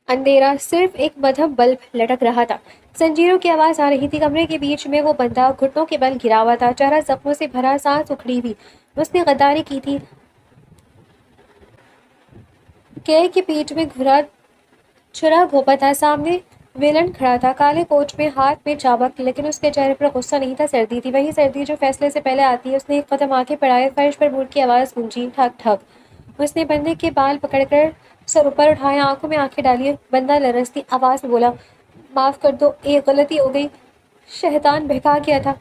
اندھیرا، صرف ایک مدھم بلب لٹک رہا تھا۔ زنجیروں کی آواز آ رہی تھی۔ کمرے کے بیچ میں وہ بندہ گھٹنوں کے بل گرا ہوا تھا، چہرہ زخموں سے بھرا، سانس اکھڑی ہوئی۔ اس نے غداری کی تھی۔ کیل کی پیٹھ میں چھرا گھونپا تھا۔ سامنے ویلن کھڑا تھا، کالے کوٹ میں، ہاتھ میں چابک، لیکن اس کے چہرے پر غصہ نہیں تھا، سردی تھی، وہی سردی جو فیصلے سے پہلے آتی ہے۔ اس نے ایک قدم آگے بڑھائے، فرش پر بوٹ کی آواز گونجی، ٹھک ٹھک۔ اس نے بندے کے بال پکڑ کر سر اوپر اٹھایا، آنکھوں میں آنکھیں ڈالی۔ بندہ لرزتی آواز میں بولا، معاف کر دو، ایک غلطی ہو گئی، شیطان بہکا گیا تھا۔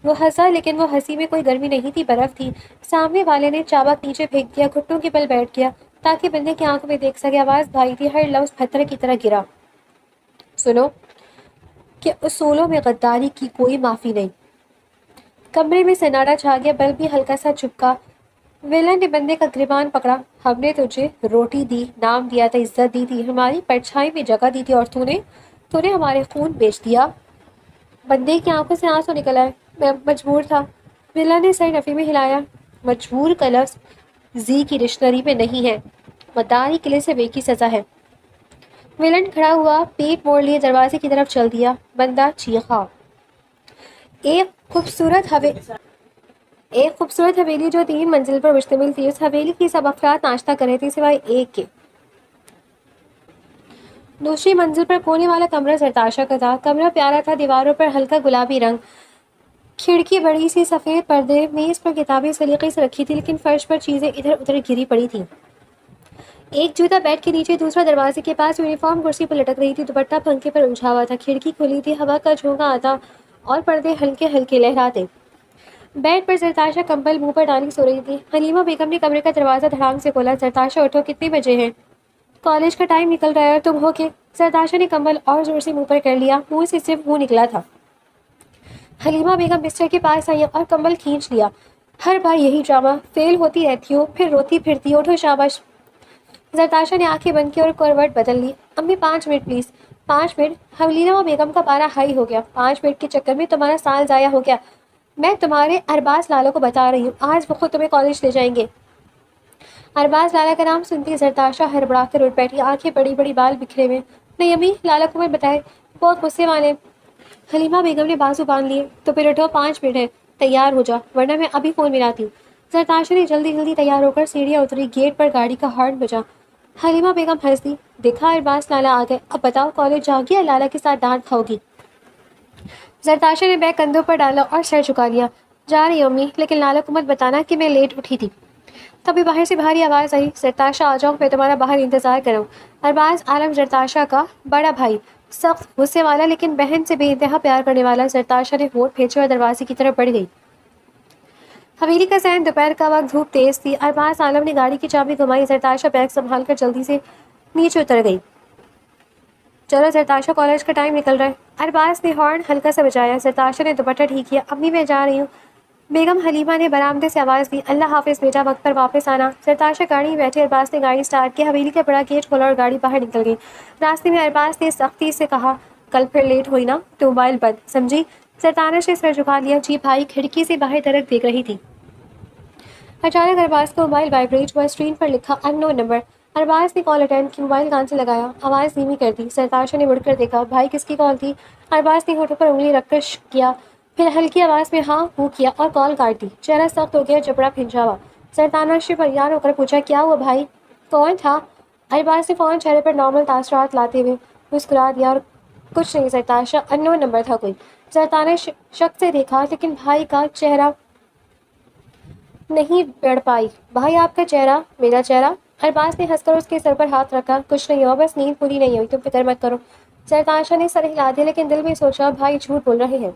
وہ ہنسا، لیکن وہ ہنسی میں کوئی گرمی نہیں تھی، برف تھی۔ سامنے والے نے چابک نیچے پھینک دیا، گھٹنوں کے بل بیٹھ گیا تاکہ بندے کی آنکھوں میں دیکھ سکے۔ آواز بھاری تھی، ہر لفظ پتھر کی طرح گرا۔ سنو کہ اصولوں میں غداری کی کوئی معافی نہیں۔ کمرے میں سناٹا چھا گیا، بلب بھی ہلکا سا چپکا۔ ویلن نے بندے کا گریبان پکڑا۔ ہم نے تجھے روٹی دی، نام دیا تھا، عزت دی تھی، ہماری پرچھائی میں جگہ دی تھی، اور تو نے ہمارے خون بیچ دیا۔ بندے کی آنکھوں سے آنسو نکل آئے۔ میں مجبور تھا۔ ویلن نے سر نفی میں ہلایا۔ مجبور کا لفظ زی کی ڈکشنری میں نہیں ہے، غداری کے لیے صرف ایک ہی سزا ہے۔ ویلن کھڑا ہوا، پیٹ موڑ لیے، دروازے کی طرف چل دیا۔ بندہ چیخا۔ ایک خوبصورت حویلی جو 3 منزل پر مشتمل تھی۔ اس حویلی کی سب افراد ناشتہ کر رہے تھے سوائے ایک کے۔ دوسری منزل پر کونے والا کمرہ زرتاشا کا تھا۔ کمرہ پیارا تھا، دیواروں پر ہلکا گلابی رنگ، کھڑکی بڑی سی، سفید پردے، میز پر کتابیں سلیقے سے رکھی تھی، لیکن فرش پر چیزیں ادھر ادھر گری پڑی تھیں۔ ایک جوتا بیڈ کے نیچے، دوسرا دروازے کے پاس، یونیفارم کرسی پر لٹک رہی تھی، دوپٹہ پنکھے پر الجھا ہوا تھا، کھڑکی کھلی تھی، ہوا کا جھونکا آتا اور پردے ہلکے ہلکے لہراتے۔ بیڈ پر زرتاشا کمبل منہ پر ڈالی سو رہی تھی۔ حلیمہ بیگم نے کمرے کا دروازہ دھڑام سے کھولا۔ زرتاشا اٹھو، کتنے بجے ہیں؟ کالج کا ٹائم نکل رہا ہے اور تم ہو کے؟ زرتاشا نے کمبل اور زور سے منہ پر کر لیا، منہ سے صرف منہ نکلا تھا۔ حلیمہ بیگم بستر کے پاس آئی اور کمبل کھینچ لیا۔ ہر بار یہی ڈرامہ، فیل ہوتی رہتی ہو، پھر روتی پھرتی، اٹھو شاباش۔ زرتاشا نے آنکھیں بند کی اور کروٹ بدل لی۔ امی 5 منٹ پلیز۔ 5 منٹ؟ حلیمہ بیگم کا پارا ہائی ہو گیا۔ 5 منٹ کے چکر میں تمہارا سال ضائع ہو گیا۔ میں تمہارے ارباز لالا کو بتا رہی ہوں، آج وہ خود تمہیں کالج لے جائیں گے۔ ارباز لالا کا نام سنتی زرتاشا ہڑبڑا کر اٹھ بیٹھی، آنکھیں بڑی بڑی، بال بکھرے ہوئے۔ نہیں امی، لالا کو مت بتائے، بہت غصے والے۔ حلیمہ بیگم نے بازو باندھ لیے۔ تو پھر اٹھو، 5 منٹ ہے، تیار ہو جا ورنہ میں ابھی فون ملاتی ہوں۔ زرتاشا نے جلدی جلدی تیار ہو کر سیڑھیاں اتری، گیٹ پر گاڑی کا ہارن بجا۔ حلیمہ بیگم ہنس دی، دیکھا ارباز لالا آ گئے، اب بتاؤ کالج جاؤ گی یا لالا کے ساتھ ڈانٹ کھاؤ گی؟ زرتاشا نے بیگ کندھوں پر ڈالا اور سر جھکا لیا۔ جا رہی ہوں امی، لیکن لالا کو مت بتانا کہ میں لیٹ اٹھی تھی۔ تبھی باہر سے بھاری آواز آئی، زرتاشا آ جاؤ، میں تمہارا باہر انتظار کر رہا ہوں۔ ارباز عالم زرتاشا کا بڑا بھائی، سخت غصے والا لیکن بہن سے بے انتہا پیار کرنے والا۔ زرتاشا نے ہونٹ کھینچے اور دروازے کی طرف بڑھ گئی۔ حویلی کا صحن، دوپہر کا وقت، دھوپ تیز تھی۔ ارباز عالم نے گاڑی کی چابی گھمائی، زرتاشا بیگ سنبھال کر جلدی سے نیچے اتر گئی۔ چلو زرتاشا، کالج کا ٹائم نکل رہا ہے۔ ارباز نے ہارن ہلکا سا بجایا۔ زرتاشا نے دوپٹہ ٹھیک کیا، امی میں جا رہی ہوں۔ بیگم حلیمہ نے برآمدے سے آواز دی، اللہ حافظ بیٹا، وقت پر واپس آنا۔ زرتاشا گاڑی میں بیٹھے، ارباز نے گاڑی سٹارٹ کی، حویلی کا بڑا گیٹ کھولا اور گاڑی باہر نکل گئی۔ راستے میں ارباز نے سختی سے کہا، کل پھر لیٹ ہوئی نا تو موبائل بند، سمجھی؟ زرتاشا نے سر جھکا لیا، جی بھائی۔ کھڑکی سے باہر درخت دیکھ رہی تھی۔ اچانک ارباز کا موبائل وائبریٹ ہوا، اسکرین پر لکھا ان نون نمبر۔ ارباز نے کال اٹینڈ کی، موبائل کان سے لگایا، آواز دھیمی کر دی۔ زرتاشا نے مڑ کر دیکھا، بھائی کس کی کال تھی؟ ارباز نے ہونٹوں پر انگلی رکھ کر شک کیا، پھر ہلکی آواز میں ہاں ہوں کیا اور کال کاٹ دی۔ چہرہ سخت ہو گیا، جبڑا بھنجا ہوا۔ زرتاشا پریشان ہو کر پوچھا، کیا ہوا بھائی؟ کون تھا؟ ارباز نے فوراً چہرے پر نارمل تاثرات لاتے ہوئے مسکرا دیا اور کچھ نہیں زرتاشا، ان نون نمبر تھا کوئی۔ زرتاشا نے شک سے دیکھا، لیکن بھائی کا چہرہ نہیں پڑھ پائی۔ بھائی آپ کا چہرہ؟ میرا چہرہ؟ ارباز نے ہنس کر اس کے سر پر ہاتھ رکھا، کچھ نہیں ہوا، بس نیند پوری نہیں ہوئی، تم فکر مت کرو۔ زرتاشا نے سر ہلا دیا، لیکن دل میں سوچا، بھائی جھوٹ بول رہے ہیں،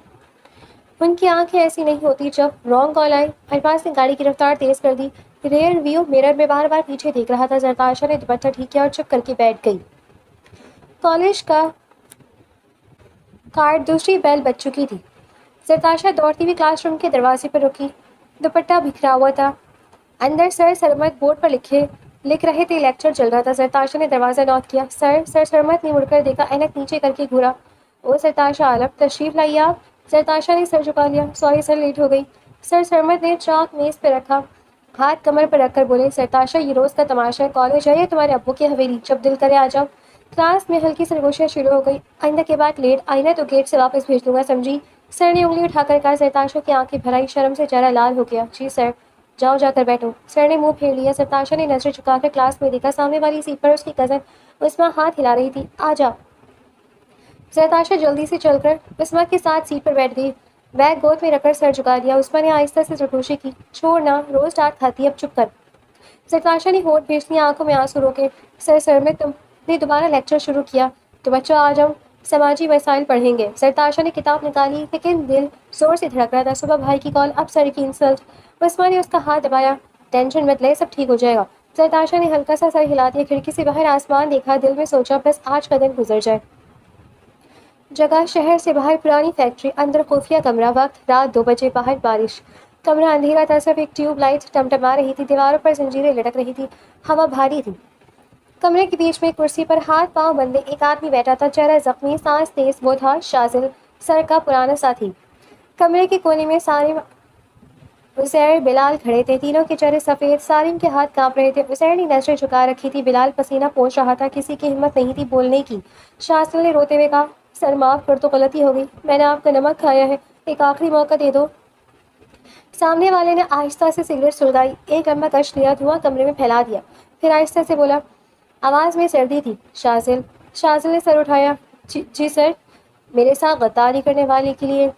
ان کی آنکھیں ایسی نہیں ہوتی جب رانگ کال آئے۔ ارباز نے گاڑی کی رفتار تیز کر دی، ریئر ویو مرر میں بار بار پیچھے دیکھ رہا تھا۔ زرتاشا نے دوپٹہ ٹھیک کیا اور چپ کر کے بیٹھ گئی۔ کالج کا کارڈ، دوسری بیل بج چکی تھی۔ زرتاشا دوڑتی ہوئی کلاس روم کے دروازے پر رکی، دوپٹہ بکھرا ہوا تھا، اندر سر سرمد بورڈ پر لکھ رہے تھے، لیکچر چل رہا تھا۔ زرتاشا نے دروازہ نوک کیا، سر سرمد نے مڑ کر دیکھا، اینک نیچے کر کے گھورا، او زرتاشا عالم، تشریف لائیے آپ۔ زرتاشا نے سر جھکا لیا، سوری سر، لیٹ ہو گئی۔ سر سرمد نے چاک میز پہ رکھا، ہاتھ کمر پر رکھ کر بولے، زرتاشا یہ روز کا تماشا ہے، کالج ہے یا تمہارے ابو کی حویلی، جب دل کرے آ جاؤ۔ کلاس میں ہلکی سرگوشیاں شروع ہو گئی. آئندہ کے بعد لیٹ آئینہ تو گیٹ سے واپس بھیج دوں گا, سمجھی؟ سر نے انگلی اٹھا کر کہا. زرتاشا کی آنکھیں بھر آئی, شرم سے چہرہ لال ہو گیا. جی سر. جاؤ جا کر بیٹھو. سر نے منہ پھیر لیا. زرتاشا نے نظریں جھکا کر کلاس میں دیکھا. سامنے والی سیٹ پر اس کی کزن عثما ہاتھ ہلا رہی تھی. آ جا. زرتاشا جلدی سے چل کر عثما کے ساتھ سیٹ پر بیٹھ گئی. بیگ گود میں رکھ کر سر جھکا دیا. عثما نے آہستہ سے سرگوشی کی. چھوڑنا, روز ڈانٹ کھاتی, اب چپ کر. زرتاشا نے ہونٹ بھیج دیا, آنکھوں میں آنسو روکے. سر میں تم نے دوبارہ لیکچر شروع کیا تو بچوں آج ہم سماجی مسائل پڑھیں گے. زرتاشا نے کتاب نکالی لیکن دل زور سے دھڑک رہا تھا. صبح بھائی کی کال, اب سر کی انسلٹ. عثما نے اس کا ہاتھ دبایا. ٹینشن مت لے, سب ٹھیک ہو جائے گا. زرتاشا نے ہلکا سا سر ہلا دیا. کھڑکی سے باہر آسمان دیکھا. دل میں سوچا بس آج کا دن گزر جائے. جگہ شہر سے باہر پرانی فیکٹری, اندر خفیہ کمرہ. وقت رات 2 بجے. باہر بارش. کمرہ اندھیرا تھا, صرف ایک ٹیوب لائٹ ٹمٹما رہی تھی. دیواروں پر زنجیریں لٹک رہی تھی. ہوا بھاری تھی. کمرے کے بیچ میں ایک کرسی پر ہاتھ پاؤں بندے ایک آدمی بیٹھا تھا. چہرہ زخمی, سانس تیز. وہ تھا شاذل, سر کا پرانا ساتھی. کمرے کے کونے میں سالم, عزیر, بلال کھڑے تھے. تینوں کے چہرے سفید. سالم کے ہاتھ کانپ رہے تھے. عزیر نے نظریں جھکا رکھی تھی. بلال پسینہ پوچھ رہا تھا. کسی کی ہمت نہیں تھی بولنے کی. شاذل نے روتے ہوئے کہا, سر معاف کر دو, غلطی ہو گئی. میں نے آپ کا نمک کھایا ہے, ایک آخری موقع دے دو. سامنے والے نے آہستہ سے سگریٹ سلگائی. ایک لمبا کش لیا, دھواں کمرے میں پھیلا دیا. پھر آہستہ سے بولا. آواز میں سردی تھی. شاذل نے سر اٹھایا. جی سر. میرے ساتھ غداری کرنے والے کے لیے.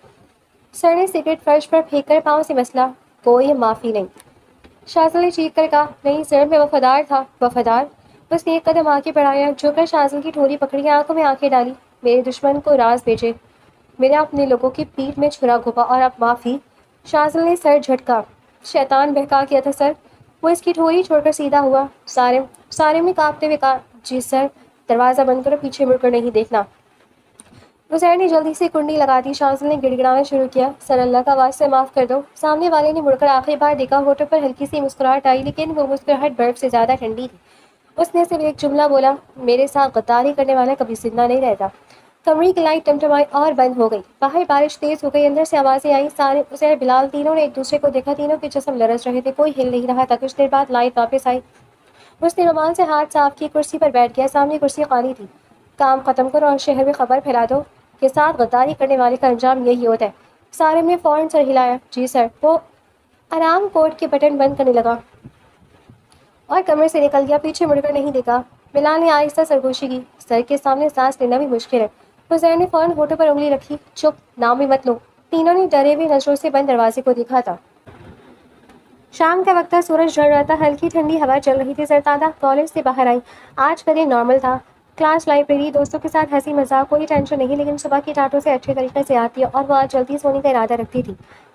سر نے سگریٹ فرش پر پھینک کر پاؤں سے مسلا. کوئی معافی نہیں. شاذل نے چیخ کر کہا. نہیں سر, میں وفادار تھا. وفادار؟ اس نے ایک قدم آگے بڑھایا. جھک کر شاذل کی ٹھوڑی پکڑی, آنکھوں میں آنکھیں ڈالی. میرے دشمن کو راز بھیجے, میرے اپنے لوگوں کی پیٹھ میں چھرا گھوپا, اور اب معافی؟ شاذل نے سر جھٹکا. شیطان بہکا کیا تھا سر. وہ اس کی ٹھوڑی چھوڑ کر سیدھا ہوا. سارم نے کانپتے ہوئے کہا. جی سر. دروازہ بند کرو, پیچھے مڑ کر نہیں دیکھنا. عزیر نے جلدی سے کنڈی لگا دی. شاذل نے گڑ گڑانا شروع کیا. سر اللہ کا واسطہ معاف کر دو. سامنے والے نے مڑ کر آخری بار دیکھا. ہونٹوں پر ہلکی سی مسکراہٹ آئی, لیکن وہ مسکراہٹ برف سے زیادہ ٹھنڈی تھی. اس نے صرف ایک جملہ بولا. میرے ساتھ غداری کرنے والا کبھی زندہ نہیں رہتا. کمرے کی لائٹ ٹمٹمائی اور بند ہو گئی. باہر بارش تیز ہو گئی. اندر سے آوازیں آئیں. سارے عزیر, بلال, تینوں نے ایک دوسرے کو دیکھا. تینوں کے جسم لرز رہے تھے. کوئی ہل نہیں رہا تھا. کچھ دیر بعد لائٹ واپس آئی. اس نے رومال سے ہاتھ صاف کی, کرسی پر بیٹھ گیا. سامنے کرسی خالی تھی. کام ختم کرو اور شہر میں خبر پھیلا دو کہ ساتھ غداری کرنے والے کا انجام یہی ہوتا ہے. سارم نے فوراً سر ہلایا. جی سر. وہ آرام کوٹ کے بٹن بند کرنے لگا اور کمرے سے نکل گیا. پیچھے مڑ کر نہیں دیکھا. بلال نے آہستہ سرگوشی کی. سر کے سامنے سانس لینا بھی مشکل ہے. حسین نے فوراً ہونٹوں پر انگلی رکھی. چپ, نام بھی مت لو. تینوں نے ڈرے ہوئے نظروں سے بند دروازے کو دیکھا تھا. شام کا وقت تھا. سورج ڈھل رہا تھا. ہلکی ٹھنڈی ہوا چل رہی تھی. زرتادہ کالج سے باہر آئی. آج کا دن نارمل تھا. کلاس, لائبریری, دوستوں کے ساتھ ہنسی مذاق, کوئی ٹینشن نہیں. لیکن صبح کی ڈانٹوں سے اچھے طریقے سے آتی ہے, اور وہ آج جلدی سونے کا ارادہ رکھتی تھی.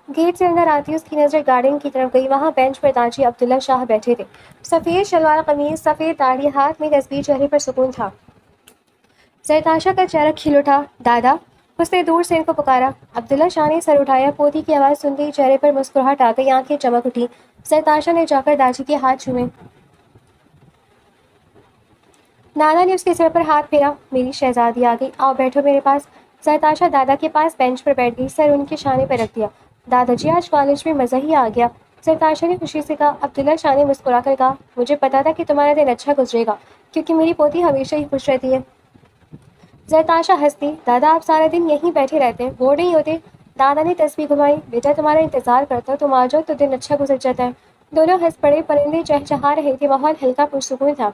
گیٹ سے اندر آتی اس کی نظر گارڈن کی طرف گئی. وہاں بینچ پر تاجی عبداللہ شاہ بیٹھے تھے. سفید شلوار قمیض, سفید داڑھی, ہاتھ میں تسبیح, چہرے پر سکون تھا. زرتاشا کا چہرہ کھل اٹھا. دادا. اس نے دور سے ان کو پکارا. عبداللہ شاہ نے سر اٹھایا. پوتی کی آواز سنتے ہی چہرے پر مسکراہٹ آ گئی. آنکھیں چمک اٹھی. زرتاشا نے جا کر داجی کے ہاتھ چھوئے. دادا نے اس کے سر پر ہاتھ پھیرا. میری شہزادی آ گئی, آؤ بیٹھو میرے پاس. زرتاشا دادا کے پاس بینچ پر بیٹھ گئی. سر ان کے شانے پر رکھ دیا. دادا جی, آج کالج میں مزہ ہی آ گیا. زرتاشا نے خوشی سے کہا. عبداللہ شاہ نے مسکرا کر کہا. مجھے پتا تھا کہ تمہارا دن اچھا گزرے گا, کیونکہ میری پوتی ہمیشہ ہی خوش رہتی ہے. زرتاشا ہنستی. دادا آپ سارا دن یہیں بیٹھے رہتے ہیں, بور نہیں ہوتے؟ دادا نے تسبیح گھمائی. بیٹا تمہارا انتظار کرتا ہوں, تم آ جاؤ تو دن اچھا گزر جاتا ہے. دونوں ہنس پڑے. پرندے چہچہا رہے تھے. ماحول ہلکا پرسکون تھا.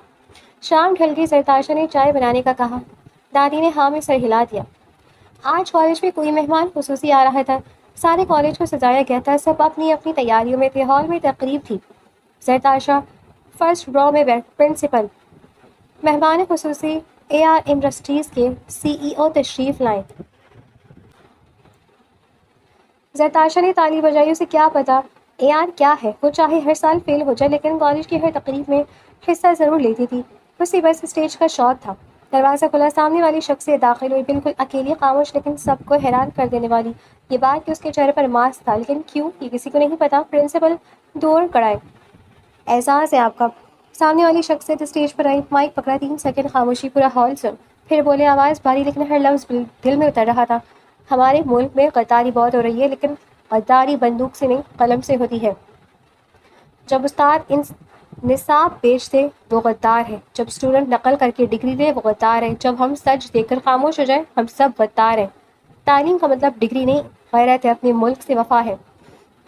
شام ڈھل گئی. زرتاشا نے چائے بنانے کا کہا. دادی نے ہاں میں سر ہلا دیا. آج کالج میں کوئی مہمان خصوصی آ رہا تھا. سارے کالج کو سجایا گیا تھا. سب اپنی اپنی تیاریوں میں تھے. ہال میں تقریب تھی. زرتاشا فرسٹ رو میں پرنسپل. مہمان خصوصی اے آر انڈسٹریز کے CEO تشریف لائے. زرتاشا نے تالی بجائی. اسے کیا پتا AR کیا ہے. وہ چاہے ہر سال فیل ہو جائے, لیکن کالج کی ہر تقریب میں حصہ ضرور لیتی تھی. اسے بس اسٹیج کا شوق تھا. دروازہ کھلا. سامنے والی شخصیت داخل ہوئی. بالکل اکیلی, خاموش, لیکن سب کو حیران کر دینے والی. یہ بات کہ اس کے چہرے پر ماسک تھا, لیکن کیوں یہ کسی کو نہیں پتا. پرنسپل دور کڑائے. اعزاز ہے آپ کا. سامنے والی شخصیت اسٹیج پر آئی. مائک پکڑا. 3 سیکنڈ خاموشی. پورا ہال سن. پھر بولے. آواز بھاری, لیکن ہر لفظ دل میں اتر رہا تھا. ہمارے ملک میں غداری بہت ہو رہی ہے, لیکن غداری بندوق سے نہیں, قلم سے ہوتی ہے. جب استاد نصاب بیچ دے وہ غدار ہے، جب اسٹوڈنٹ نقل کر کے ڈگری دے وہ غدار ہے، جب ہم سچ دیکھ کر خاموش ہو جائیں ہم سب غدار ہیں۔ تعلیم کا مطلب ڈگری نہیں، غیرت ہے، اپنے ملک سے وفا ہے۔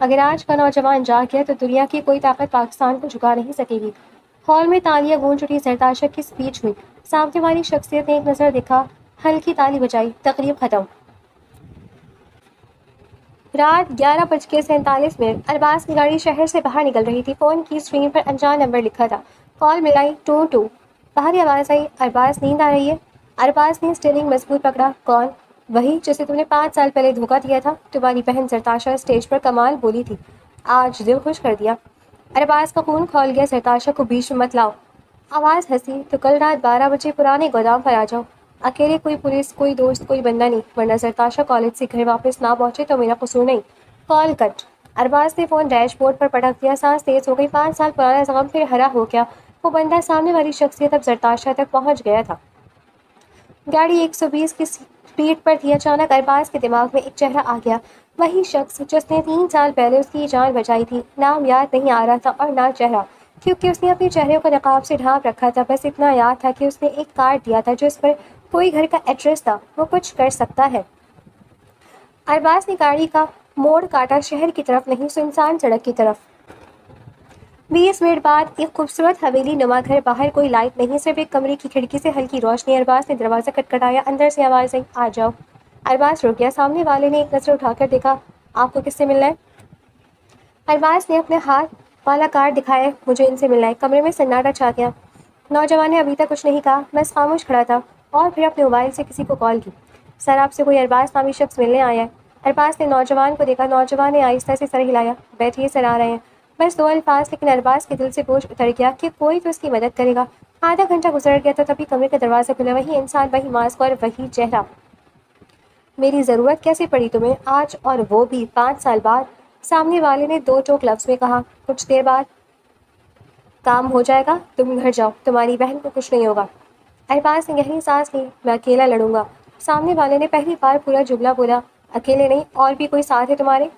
اگر آج کا نوجوان جا گیا تو دنیا کی کوئی طاقت پاکستان کو جھکا نہیں سکے گی۔ ہال میں تالیاں گونج اٹھی، سرتاشا کی اسپیچ ہوئی، سامنے والی شخصیت نے ایک نظر دیکھا، ہلکی تالی بجائی، تقریب ختم۔ رات 11:47 ارباز کی گاڑی شہر سے باہر نکل رہی تھی۔ فون کی اسکرین پر انجان نمبر لکھا تھا۔ کال ملائی 22۔ باہر آواز آئی، ارباز نیند آ رہی ہے؟ ارباز نے اسٹیئرنگ مضبوط پکڑا۔ کون؟ وہی جسے تم نے 5 سال پہلے دھوکہ دیا تھا۔ تمہاری بہن سرتاشا اسٹیج پر کمال بولی تھی، آج دل خوش کر دیا۔ ارباز کا خون کھول گیا۔ سرتاشا کو بیچ میں مت لاؤ۔ آواز ہنسی، تو کل رات 12 بجے پرانے گودام پر آ جاؤ، اکیلے، کوئی پولیس، کوئی دوست، کوئی بندہ نہیں، ورنہ سرتاشا کالج سے گھر واپس نہ پہنچے تو میرا قصور نہیں۔ کال کٹ۔ ارباز نے فون ڈیش بورڈ پر پٹک دیا، سانس تیز ہو گئی، 5 سال پرانا زخم پھر ہرا ہو گیا۔ وہ بندہ، سامنے والی شخصیت اب سرتاشا تک پہنچ گیا تھا۔ گاڑی 120 کی اسپیڈ پر تھی۔ اچانک ارباز کے دماغ میں ایک چہرہ آ گیا، وہی شخص جس نے 3 سال پہلے اس کی جان بچائی تھی۔ نام یاد نہیں آ رہا تھا اور نہ چہرہ، کیونکہ اس نے اپنے چہرے کو نقاب سے ڈھانپ رکھا تھا۔ بس اتنا یاد تھا کہ اس نے ایک کارڈ دیا تھا جس پر کوئی گھر کا ایڈریس تھا۔ وہ کچھ کر سکتا ہے۔ ارباز نے گاڑی کا موڑ کاٹا، شہر کی طرف نہیں، سنسان سڑک کی طرف۔ 20 منٹ بعد ایک خوبصورت حویلی نما گھر، باہر کوئی لائٹ نہیں، صرف ایک کمرے کی کھڑکی سے ہلکی روشنی۔ ارباز نے دروازہ کھٹکھٹایا، اندر سے آواز آئی، آ جاؤ۔ ارباز رک گیا، سامنے والے نے ایک نظر اٹھا کر دیکھا، آپ کو کس سے ملنا ہے؟ ارباز نے اپنے ہاتھ والا کارڈ دکھایا، مجھے ان سے ملنا ہے۔ کمرے میں سناٹا چھا گیا۔ نوجوان نے ابھی تک کچھ نہیں کہا، بس خاموش کھڑا تھا، اور پھر اپنے موبائل سے کسی کو کال کی۔ سر، آپ سے کوئی ارباز نامی شخص ملنے آیا ہے۔ ارباز نے نوجوان کو دیکھا، نوجوان نے آہستہ سے سر ہلایا، بیٹھیے سر، آ رہے ہیں۔ بس 2 الفاظ، لیکن ارباز کے دل سے بوجھ اتر گیا کہ کوئی تو اس کی مدد کرے گا۔ آدھا گھنٹہ گزر گیا تھا، تبھی کمرے کا دروازہ کھلا، وہی انسان، وہی ماسک اور وہی چہرہ۔ میری ضرورت کیسے پڑی تمہیں آج، اور وہ بھی 5 سال بعد؟ سامنے والے نے 2 ٹوک لفظ میں کہا۔ کچھ دیر بعد، کام ہو جائے گا، تم گھر جاؤ، تمہاری بہن کو کچھ نہیں ہوگا۔ ارباز نے گہری سانس لی، میں اکیلا لڑوں گا۔ سامنے والے نے پہلی بار پورا جملہ بولا، اکیلے نہیں، اور بھی کوئی ساتھ ہے تمہارے؟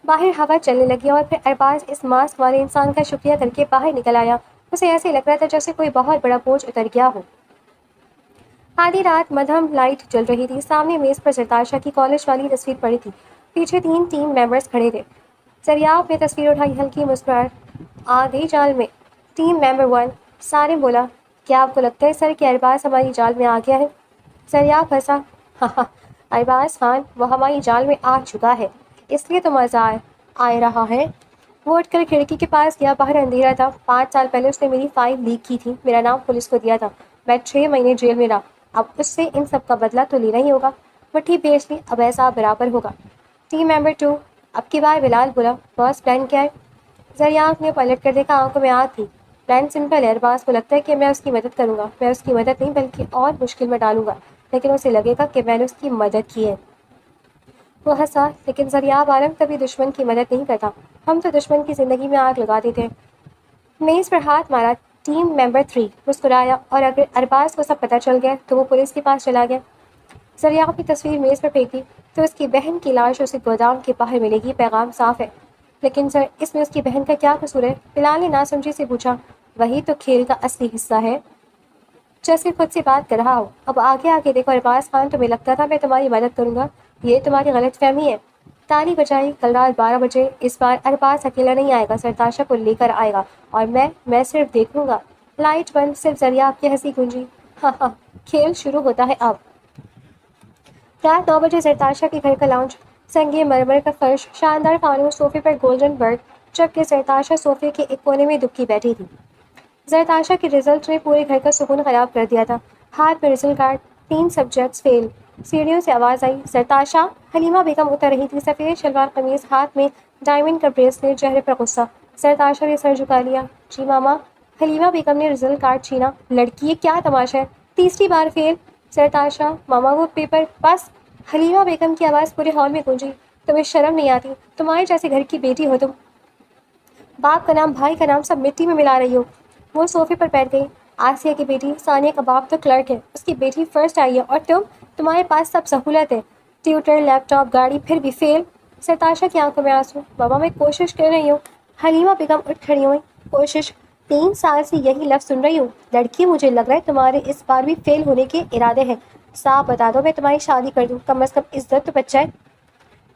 باہر ہوا چلنے لگی، اور پھر ارباز اس ماسک والے انسان کا شکریہ کر کے باہر نکل آیا۔ اسے ایسے لگ رہا تھا جیسے کوئی بہت بڑا بوجھ اتر گیا ہو۔ آدھی رات، مدھم لائٹ جل رہی تھی، سامنے میز پر سرتاشا کی کالج والی تصویر پڑی تھی، پیچھے 3 ٹیم ممبرز کھڑے تھے۔ زریاب نے تصویر اٹھائی، ہلکی مسکراہٹ آ گئی جال میں۔ ٹیم ممبر 1، سارے بولا، کیا آپ کو لگتا ہے سر کہ ارباز ہماری جال میں آ گیا ہے؟ زریاب ہنسا، ہاں ہاں، ارباز خان وہ ہماری جال میں آ چکا ہے، اس لیے تو مزہ آ رہا ہے۔ وہ اٹھ کر کھڑکی کے پاس گیا، باہر اندھیرا تھا۔ 5 سال پہلے اس نے میری فائل لیک کی تھی، میرا نام پولیس کو دیا تھا، میں 6 مہینے جیل میں رہا، اب اس سے ان سب کا بدلہ تو لینا ہی ہوگا۔ مٹھی بیچ لی، اب ایسا برابر ہوگا۔ ٹیم ممبر 2، اب کی بار بلال بولا، باس پلان کیا ہے؟ زریاب نے پلٹ کر دیکھا، آنکھوں میں آگ تھی۔ پلان سمپل ہے، ارباز کو لگتا ہے کہ میں اس کی مدد کروں گا، میں اس کی مدد نہیں بلکہ اور مشکل میں ڈالوں گا، لیکن اسے لگے گا کہ میں نے اس کی مدد کی ہے۔ وہ ہنسا، لیکن زریاب عالم کبھی دشمن کی مدد نہیں کرتا، ہم تو دشمن کی زندگی میں آگ لگا دیتے ہیں۔ میز پر ہاتھ مارا۔ ٹیم ممبر 3 مسکرایا، اور اگر ارباز کو سب پتہ چل گیا تو وہ پولیس کے پاس چلا گیا۔ زریاب کی تصویر میز پر پھینکی تو اس کی بہن کی لاش اسے گودام کے باہر ملے گی، پیغام صاف ہے۔ لیکن سر، اس میں اس کی بہن کا کیا قصور ہے؟ بلال نے ناسمجھی سے پوچھا۔ وہی تو کھیل کا اصلی حصہ ہے، جیسے خود سے بات کر رہا ہو۔ اب آگے آگے دیکھو ارباز خان، تمہیں لگتا تھا میں تمہاری مدد کروں گا، یہ تمہاری غلط فہمی ہے۔ تالی بجائی، کل رات 12 بجے، اس بار ارباز اکیلا نہیں آئے گا، سرتاشا کو لے کر آئے گا، اور میں صرف دیکھوں گا۔ لائٹ بند، صرف زریاب کی ہنسی گونجی، ہاں ہاں، کھیل شروع ہوتا ہے اب۔ رات 9 بجے، سرتاشا کے گھر کا لاؤنج، سنگے مرمر کا فرش، شاندار خانوں، صوفے پر گولڈن برڈ، جبکہ سرتاشا صوفے کے ایک کونے میں دبکی بیٹھی تھی۔ سرتاشا کے رزلٹ نے پورے گھر کا سکون خراب کر دیا تھا۔ ہاتھ میں رزلٹ کارڈ، 3 سبجیکٹس فیل۔ سیڑھیوں سے آواز آئی، سرتاشا۔ حلیمہ بیگم اتر رہی تھی، سفید شلوار قمیض، ہاتھ میں ڈائمنڈ کا بریسلیٹ، چہرے پر غصہ۔ سرتاشا نے سر جھکا لیا، جی ماما۔ حلیمہ بیگم نے رزلٹ کارڈ چھینا، لڑکی یہ کیا تماشا ہے، تیسری بار فیل۔ سرتاشا، ماما وہ پیپر بس۔ حلیمہ بیگم کی آواز پورے ہال میں گونجی، تمہیں شرم نہیں آتی، تمہارے جیسے گھر کی بیٹی ہو تم، باپ کا نام، بھائی کا نام سب مٹی میں ملا رہی ہو۔ وہ صوفے پر بیٹھ گئی۔ آسیہ کی بیٹی ثانیہ کا باپ تو کلرک ہے، اس کی بیٹی فرسٹ آئی ہے، اور تمہارے پاس سب سہولت ہے، ٹیوٹر، لیپ ٹاپ، گاڑی، پھر بھی فیل۔ سرتاشا کی آنکھوں میں آنسو، بابا میں کوشش کر رہی ہوں۔ حلیمہ بیگم اٹھ کھڑی ہوئی، کوشش 3 سال سے یہی لفظ سن رہی ہوں. لڑکی مجھے لگ رہا ہے تمہارے اس بار بھی فیل ہونے کے ارادے ہیں. صاف بتا دو میں تمہاری شادی کر دوں, کم از کم عزت تو بچ جائے.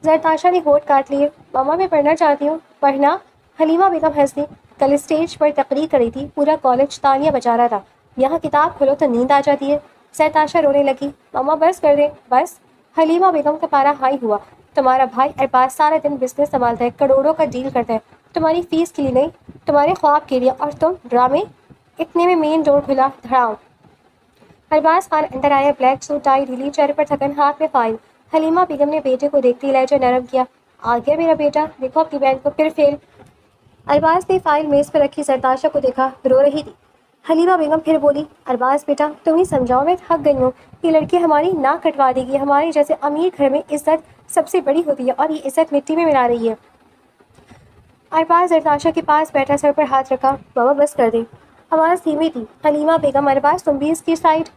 زرتاشا نے ہونٹ کاٹ لیے. ماما میں پڑھنا چاہتی ہوں. پڑھنا؟ حلیمہ بیگم ہنس دی. کل اسٹیج پر تقریر کری تھی, پورا کالج تالیاں بجا رہا تھا. یہاں کتاب کھولو تو نیند آ جاتی ہے. زرتاشا رونے لگی. ماما بس کر دیں بس. حلیمہ بیگم کا پارا ہائی ہوا. تمہارا بھائی ارباز سارا دن بزنس سنبھالتا ہے, کروڑوں کا ڈیل کرتا ہے. تمہاری فیس کے لیے نہیں, تمہارے خواب کے لیے. اور تم ڈرامے. اتنے میں مین ڈور کھلا. دھڑام. ارباز خان اندر آیا. بلیک سوٹ, ٹائی ڈھیلی, چہرے پر تھکن, ہاتھ میں فائل. حلیمہ بیگم نے بیٹے کو دیکھتی لہجہ نرم کیا. آ گیا میرا بیٹا, دیکھو اپنی بہن کو پھر فیل. ارباز نے فائل میز پر رکھی زرتاشا کو دیکھا, رو رہی تھی. حلیمہ بیگم پھر بولی. ارباز بیٹا تم ہی سمجھاؤ, میں تھک گئی ہوں. یہ لڑکی ہماری ناک کٹوا دے گی. ہمارے جیسے امیر گھر میں عزت سب سے بڑی ہوتی ہے اور یہ عزت مٹی میں ملا رہی ہے. ارباز زرتاشا کے پاس بیٹھا, سر پر ہاتھ رکھا. بابا بس کر دیں. آواز دھیمی تھی. حلیمہ بیگم. ارباز تم بھی اس کی سائڈ.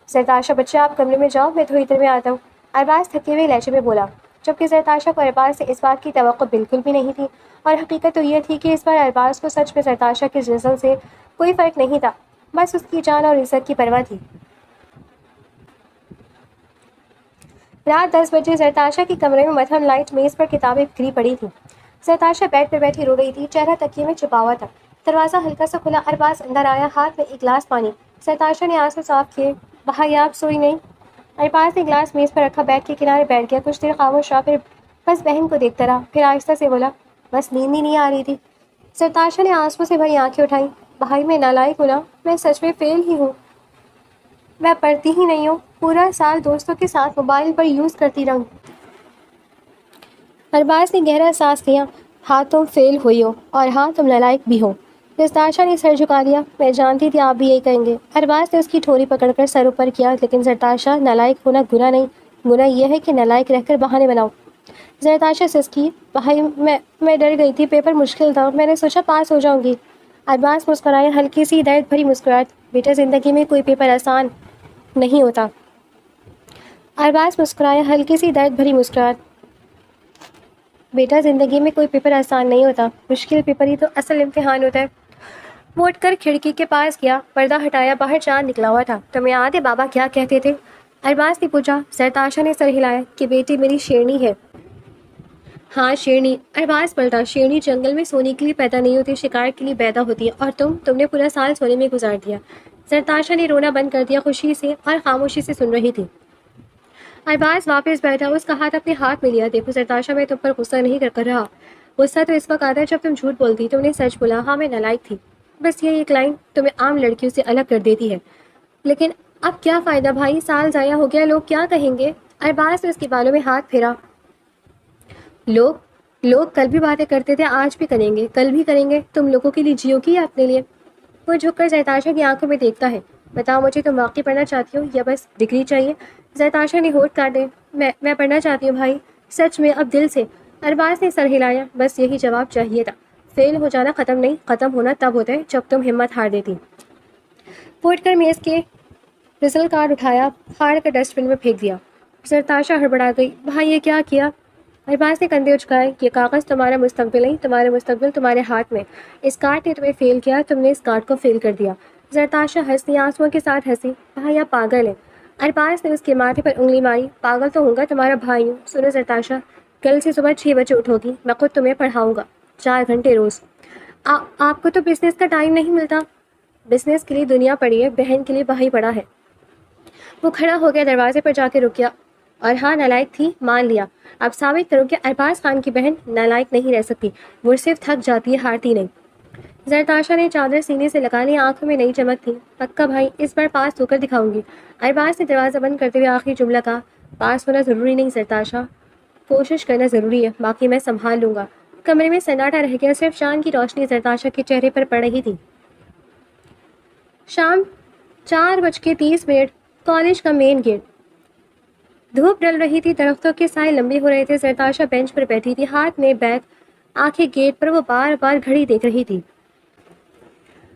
زرتاشا بچہ آپ کمرے میں جاؤ, میں تھوڑی دیر میں آتا ہوں. ارباز تھکے ہوئے لہجے میں بولا, جبکہ زرتاشا کو ارباز سے اس بات کی توقع بالکل بھی نہیں تھی. اور حقیقت تو یہ تھی کہ اس بار ارباز کو سچ میں زرتاشا کے جسم سے کوئی فرق نہیں تھا, بس اس کی جان اور عزت کی پرواہ تھی. رات 10 بجے زرتاشا کے کمرے میں متھم لائٹ میز پر کتابیں بکھری پڑی تھیں. زرتاشا بیڈ پر بیٹھی رو رہی تھی, چہرہ تکیے میں چھپا ہوا تھا. دروازہ ہلکا سا کھلا. ارباز اندر آیا, ہاتھ میں ایک گلاس پانی. زرتاشا نے آنسو صاف کیے. بھائی آپ سوئی نہیں؟ ارباز نے گلاس میز پر رکھا, بیڈ کے کنارے بیٹھ گیا. کچھ دیر خاموش رہا, پھر بس بہن کو دیکھتا رہا. پھر آہستہ سے بولا, بس نیند ہی نہیں آ رہی تھی. زرتاشا نے آنسو سے بھری آنکھیں اٹھائیں. بھائی میں نالائق ہوں نا, میں سچ میں فیل ہی ہوں. میں پڑھتی ہی نہیں ہوں, پورا سال دوستوں کے ساتھ موبائل پر یوز کرتی رہوں. ارباز نے گہرا سانس لیا. ہاں تم فیل ہوئی ہو, اور ہاں تم نالائق بھی ہو. زرتاشا نے سر جھکا لیا. میں جانتی تھی آپ بھی یہی کہیں گے. ارباز نے اس کی ٹھوری پکڑ کر سر اوپر کیا. لیکن زرتاشا, نالائق ہونا گناہ نہیں, گناہ یہ ہے کہ نالائق رہ کر بہانے بناؤ. زرتاشا سسکی. بھائی میں ڈر گئی تھی, پیپر مشکل تھا, میں نے سوچا پاس ہو جاؤں گی. ارباز مسکرایا, ہلکی سی درد بھری مسکراہٹ. بیٹا زندگی میں کوئی پیپر آسان نہیں ہوتا. ارباز مسکرایا, ہلکی سی درد بھری مسکراہٹ. بیٹا زندگی میں کوئی پیپر آسان نہیں ہوتا, مشکل پیپر ہی تو اصل امتحان ہوتا ہے. وہ اٹھ کر کھڑکی کے پاس گیا, پردہ ہٹایا. باہر چاند نکلا ہوا تھا. تمہیں یاد ہے بابا کیا کہتے تھے؟ ارباز نے پوچھا. زرتاشا نے سر ہلایا. کہ بیٹی میری شیرنی ہے. ہاں شیرنی. ارباز پلٹا. شیرنی جنگل میں سونے کے لیے پیدا نہیں ہوتی, شکار کے لیے پیدا ہوتی ہے. اور تم نے پورا سال سونے میں گزار دیا. زرتاشا نے رونا بند کر دیا, خوشی سے اور خاموشی سے سن رہی تھی. ارباز واپس بیٹھا, اس کا ہاتھ اپنے ہاتھ میں لیا. دیکھو زرتاشا, میں تم پر غصہ نہیں کر رہا. غصہ تو اس وقت آتا ہے جب تم جھوٹ بولتی. تم نے سچ بولا. ہاں میں نالائق تھی. بس یہ ایک لائن تمہیں عام لڑکیوں سے الگ کر دیتی ہے. لیکن اب کیا فائدہ بھائی, سال ضائع ہو گیا, لوگ کیا کہیں گے؟ ارباز نے اس کے بالوں میں ہاتھ پھیرا. لوگ کل بھی باتیں کرتے تھے, آج بھی کریں گے, کل بھی کریں گے. تم لوگوں کے لیے جیو کی یا اپنے لیے؟ وہ جھک کر زرتاشا کی آنکھوں میں دیکھتا ہے. بتاؤ مجھے, تم واقعی پڑھنا چاہتی ہو یا بس ڈگری چاہیے؟ زرتاشا نے ہونٹ کاٹے. میں پڑھنا چاہتی ہوں بھائی, سچ میں, اب دل سے. ارباز نے سر ہلایا. بس یہی جواب چاہیے تھا. فیل ہو جانا ختم نہیں, ختم ہونا تب ہوتا ہے جب تم ہمت ہار دیتی. پھوٹ کر میز کے رزلٹ کارڈ اٹھایا, پھاڑ کر ڈسٹ بن میں پھینک دیا. زرتاشا ہڑبڑا گئی. بھائی یہ کیا کیا؟ ارباز نے کندھے اچکائے. یہ کاغذ تمہارا مستقبل نہیں, تمہارا مستقبل تمہارے ہاتھ میں. اس کارڈ نے تمہیں فیل کیا, تم نے اس کارڈ کو فیل کر دیا. زرتاشا ہنسی, آنسوؤں کے ساتھ ہنسی. بھائی آپ پاگل ہیں. ارباز نے اس کے ماتھے پر انگلی ماری. پاگل تو ہوں گا, تمہارا بھائی ہوں. سنو زرتاشا, کل سے صبح 6 بجے اٹھو گی, میں خود تمہیں پڑھاؤں گا, 4 گھنٹے روز. آپ کو تو بزنس کا ٹائم نہیں ملتا. بزنس کے لیے دنیا پڑی ہے, بہن کے لیے بھائی پڑا ہے. وہ کھڑا ہو گیا, دروازے پر جا کے رک گیا. اور ہاں نالائق تھی, مان لیا. اب ثابت کرو کہ ارباز خان کی بہن نالائق نہیں رہ سکتی. وہ صرف تھک جاتی ہے, ہارتی نہیں. زرتاشا نے چادر سینے سے لگا لی, آنکھوں میں نئی چمک تھی. پکا بھائی, اس بار پاس ہو کر دکھاؤں گی. ارباز نے دروازہ بند کرتے ہوئے آخری جملہ کہا. پاس ہونا ضروری نہیں زرتاشا, کوشش کرنا ضروری ہے, باقی میں سنبھال لوں گا. کمرے میں سناٹا رہ گیا, صرف چاند کی روشنی زرتاشا کے چہرے پر پڑ رہی تھی. شام 4:30, کالج کا مین گیٹ. دھوپ ڈل رہی تھی, درختوں کے سائے لمبے ہو رہے تھے. زرتاشا بینچ پر بیٹھی تھی, ہاتھ میں بیگ, آنکھیں گیٹ پر. وہ بار بار گھڑی دیکھ رہی تھی.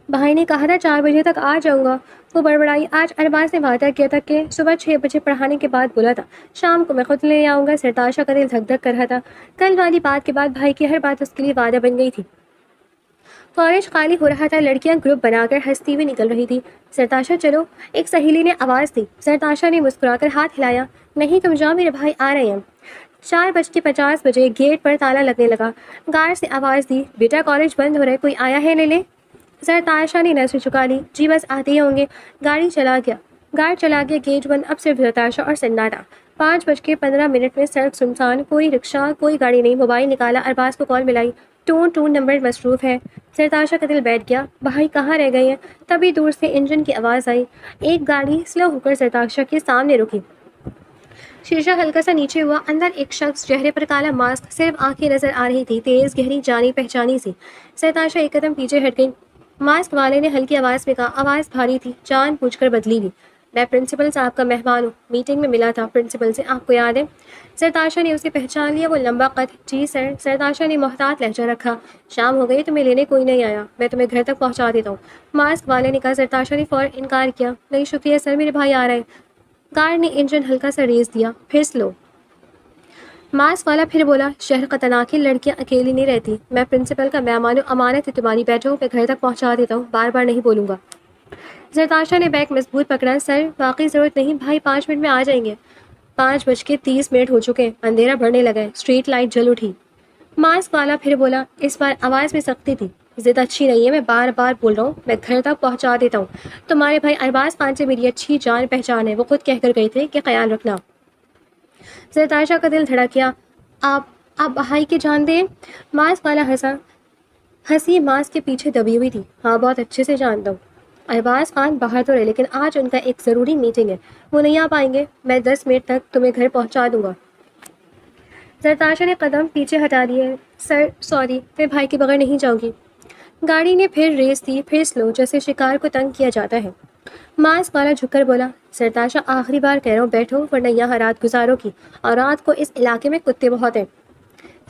بھائی نے کہا تھا 4 بجے تک آ جاؤں گا. وہ بڑبڑائی. آج ارباز نے وعدہ کیا تھا کہ صبح 6 بجے پڑھانے کے بعد بولا تھا شام کو میں خود لے آؤں گا. زرتاشا کا دل دھک دھک کر رہا تھا. کل والی بات کے بعد بھائی کی ہر بات اس کے لیے وعدہ بن گئی تھی. کالج خالی ہو رہا تھا، لڑکیاں گروپ بنا کر ہنستی ہوئی نکل رہی تھی. سرتاشا چلو، ایک سہیلی نے آواز دی. سرتاشا نے مسکرا کر ہاتھ ہلایا. نہیں تم جاؤ، میرے بھائی آ رہے ہیں. 4:50 گیٹ پر تالا لگنے لگا. گارڈ سے آواز دی. بیٹا کالج بند ہو رہا ہے، کوئی آیا ہے لے. سرتاشا نے نظر چکا لی. جی بس آتے ہی ہوں گے. گاڑی چلا گیا. گارڈ چلا گیا. گیٹ بند. اب صرف سرتاشا اور سناٹا. 5:15 میں سڑک سنسان. کوئی رکشہ، کوئی گاڑی نہیں. موبائل نکالا، ارباز کو کال ملائی. ٹون نمبر مصروف ہے. سرتاشا کا دل بیٹھ گیا. بھائی کہاں رہ گئے ہیں؟ تبھی دور سے انجن کی آواز آئی. ایک گاڑی سلو ہو کر سرتاشا کے سامنے رکی. شیشہ ہلکا سا نیچے ہوا. اندر ایک شخص، چہرے پر کالا ماسک، صرف آنکھیں نظر آ رہی تھی، تیز گہری جانی پہچانی سی. سرتاشا ایک قدم پیچھے ہٹ گئی. ماسک والے نے ہلکی آواز میں کہا. آواز بھاری تھی، جان بوجھ کر بدلی ہوئی. میں پرنسپل صاحب کا مہمان ہوں، میٹنگ میں ملا تھا پرنسپل سے، آپ کو یاد ہے؟ سرتاشا نے اسے پہچان لیا. وہ لمبا قد. جی سر. سرتاشا نے محتاط لہجہ رکھا. شام ہو گئی، تمہیں لینے کوئی نہیں آیا، میں تمہیں گھر تک پہنچا دیتا ہوں. ماسک والے نے کہا. سرتاشا نے فوراً انکار کیا. نہیں شکریہ سر، میرے بھائی آ رہے ہیں. گارڈ نے انجن ہلکا سا ریس دیا. پھر سلو. ماسک والا پھر بولا. شہر خطرناک ہے، لڑکیاں اکیلی نہیں رہتی. میں پرنسپل کا مہمان ہوں، امانت ہے تمہاری. بیٹھو، میں گھر تک پہنچا دیتا ہوں، بار بار نہیں بولوں گا. سرتاشا نے بیگ مضبوط پکڑا. سر واقعی ضرورت نہیں، بھائی 5 منٹ میں آ جائیں گے. 5:30 ہو چکے ہیں، اندھیرا بڑھنے لگا ہے، اسٹریٹ لائٹ جل اٹھی. ماسک والا پھر بولا. اس بار آواز میں سختی تھی. ضد اچھی نہیں ہے، میں بار بار بول رہا ہوں، میں گھر تک پہنچا دیتا ہوں. تمہارے بھائی ارباز خان سے میری اچھی جان پہچان ہے، وہ خود کہہ کر گئے تھے کہ خیال رکھنا. سرتاشا کا دل دھڑکیا. آپ بھائی کے جانتے ہیں؟ ماسک والا ہنسا. ہنسی ماسک کے پیچھے دبی ہوئی تھی. ہاں بہت اچھے سے جانتا ہوں. ارباز خان باہر تو رہے، لیکن آج ان کا ایک ضروری میٹنگ ہے، وہ نہیں آ پائیں گے. میں 10 منٹ تک تمہیں گھر پہنچا دوں گا. سرتاشا نے قدم پیچھے ہٹا دیے. سر سوری، میں بھائی کے بغیر نہیں جاؤں گی. گاڑی نے پھر ریس دی. پھر سلو، جیسے شکار کو تنگ کیا جاتا ہے. ماسک والا جھک کر بولا. سرتاشا آخری بار کہہ رہا ہوں، بیٹھو ورنہ یہاں رات گزارو گی، اور رات کو اس علاقے میں کتے بہت ہیں.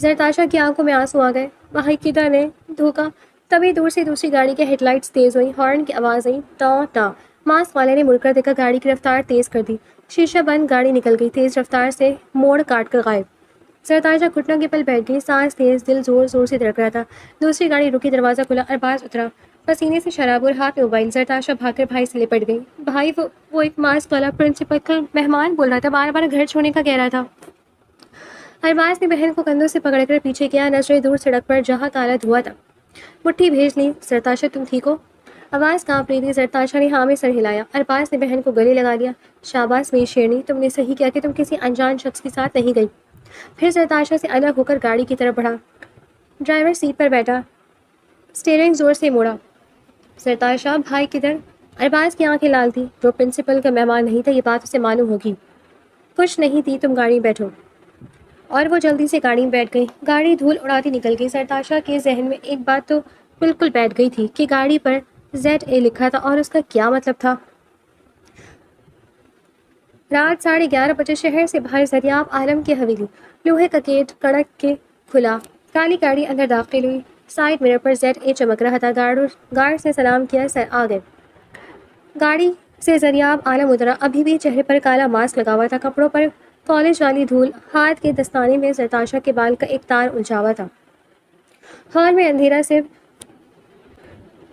سرتاشا کی آنکھوں میں آنسو آ گئے. بھائی کدھر ہے؟ دھوکا. تبھی دور سے دوسری گاڑی کے ہیڈ لائٹس تیز ہوئی. ہارن کی آواز آئی. ٹاں ٹاں. ماسک والے نے مڑ کر دیکھا. گاڑی کی رفتار تیز کر دی. شیشہ بند. گاڑی نکل گئی تیز رفتار سے، موڑ کاٹ کر غائب. سرتاشا گھٹنوں کے بل بیٹھ گئی. سانس تیز، دل زور زور سے دھڑک رہا تھا. دوسری گاڑی رکی. دروازہ کھلا. ارباز اترا. پسینے سے شرابور، ہاتھ میں موبائل. سرتاشا بھاگ کر بھائی سے لپٹ گئی. بھائی وہ ایک ماسک والا پرنسپل کا مہمان بول رہا تھا، بار بار گھر چھوڑنے کا کہہ رہا تھا. ارباز نے بہن کو کندھوں سے پکڑ کر پیچھے کیا. نظریں دور سڑک پر جہاں کالا دھواں تھا. مٹھی بھیج لی. سرتاشا تم ٹھیک ہو؟ آواز کانپ رہی تھی. سرتاشا نے ہاں میں سر ہلایا. ارباز نے بہن کو گلے لگا لیا. شاباش میری شیرنی، تم نے صحیح کیا کہ تم کسی انجان شخص کے ساتھ نہیں گئی. پھر سرتاشا سے الگ ہو کر گاڑی کی طرف بڑھا. ڈرائیور سیٹ پر بیٹھا. اسٹیئرنگ زور سے موڑا. سرتاشا بھائی کدھر؟ ارباز کی آنکھیں لال تھی. وہ پرنسپل کا مہمان نہیں تھا، یہ بات اسے معلوم ہوگی. کچھ نہیں تھی، تم گاڑی میں بیٹھو. اور وہ جلدی سے گاڑی میں بیٹھ گئی. گاڑی دھول اڑاتی نکل گئی. سرتاشا کے ذہن میں ایک بات تو بالکل بیٹھ گئی تھی کہ گاڑی پر ZA لکھا تھا، اور اس کا کیا مطلب تھا. رات 11:30 شہر سے باہر زریاب عالم کی حویلی. لوہے کا گیٹ کڑک کے کھلا. کالی گاڑی اندر داخل ہوئی. سائڈ مرر پر ZA چمک رہا تھا. گارڈ سے سلام کیا. سر آ گئے. گاڑی سے زریاب عالم اترا. ابھی بھی چہرے پر کالا ماسک لگا ہوا تھا، کپڑوں پر کالج والی دھول. ہاتھ کے دستانے میں سرتاشا کے بال کا ایک تار الجھا ہوا تھا. ہال میں اندھیرا،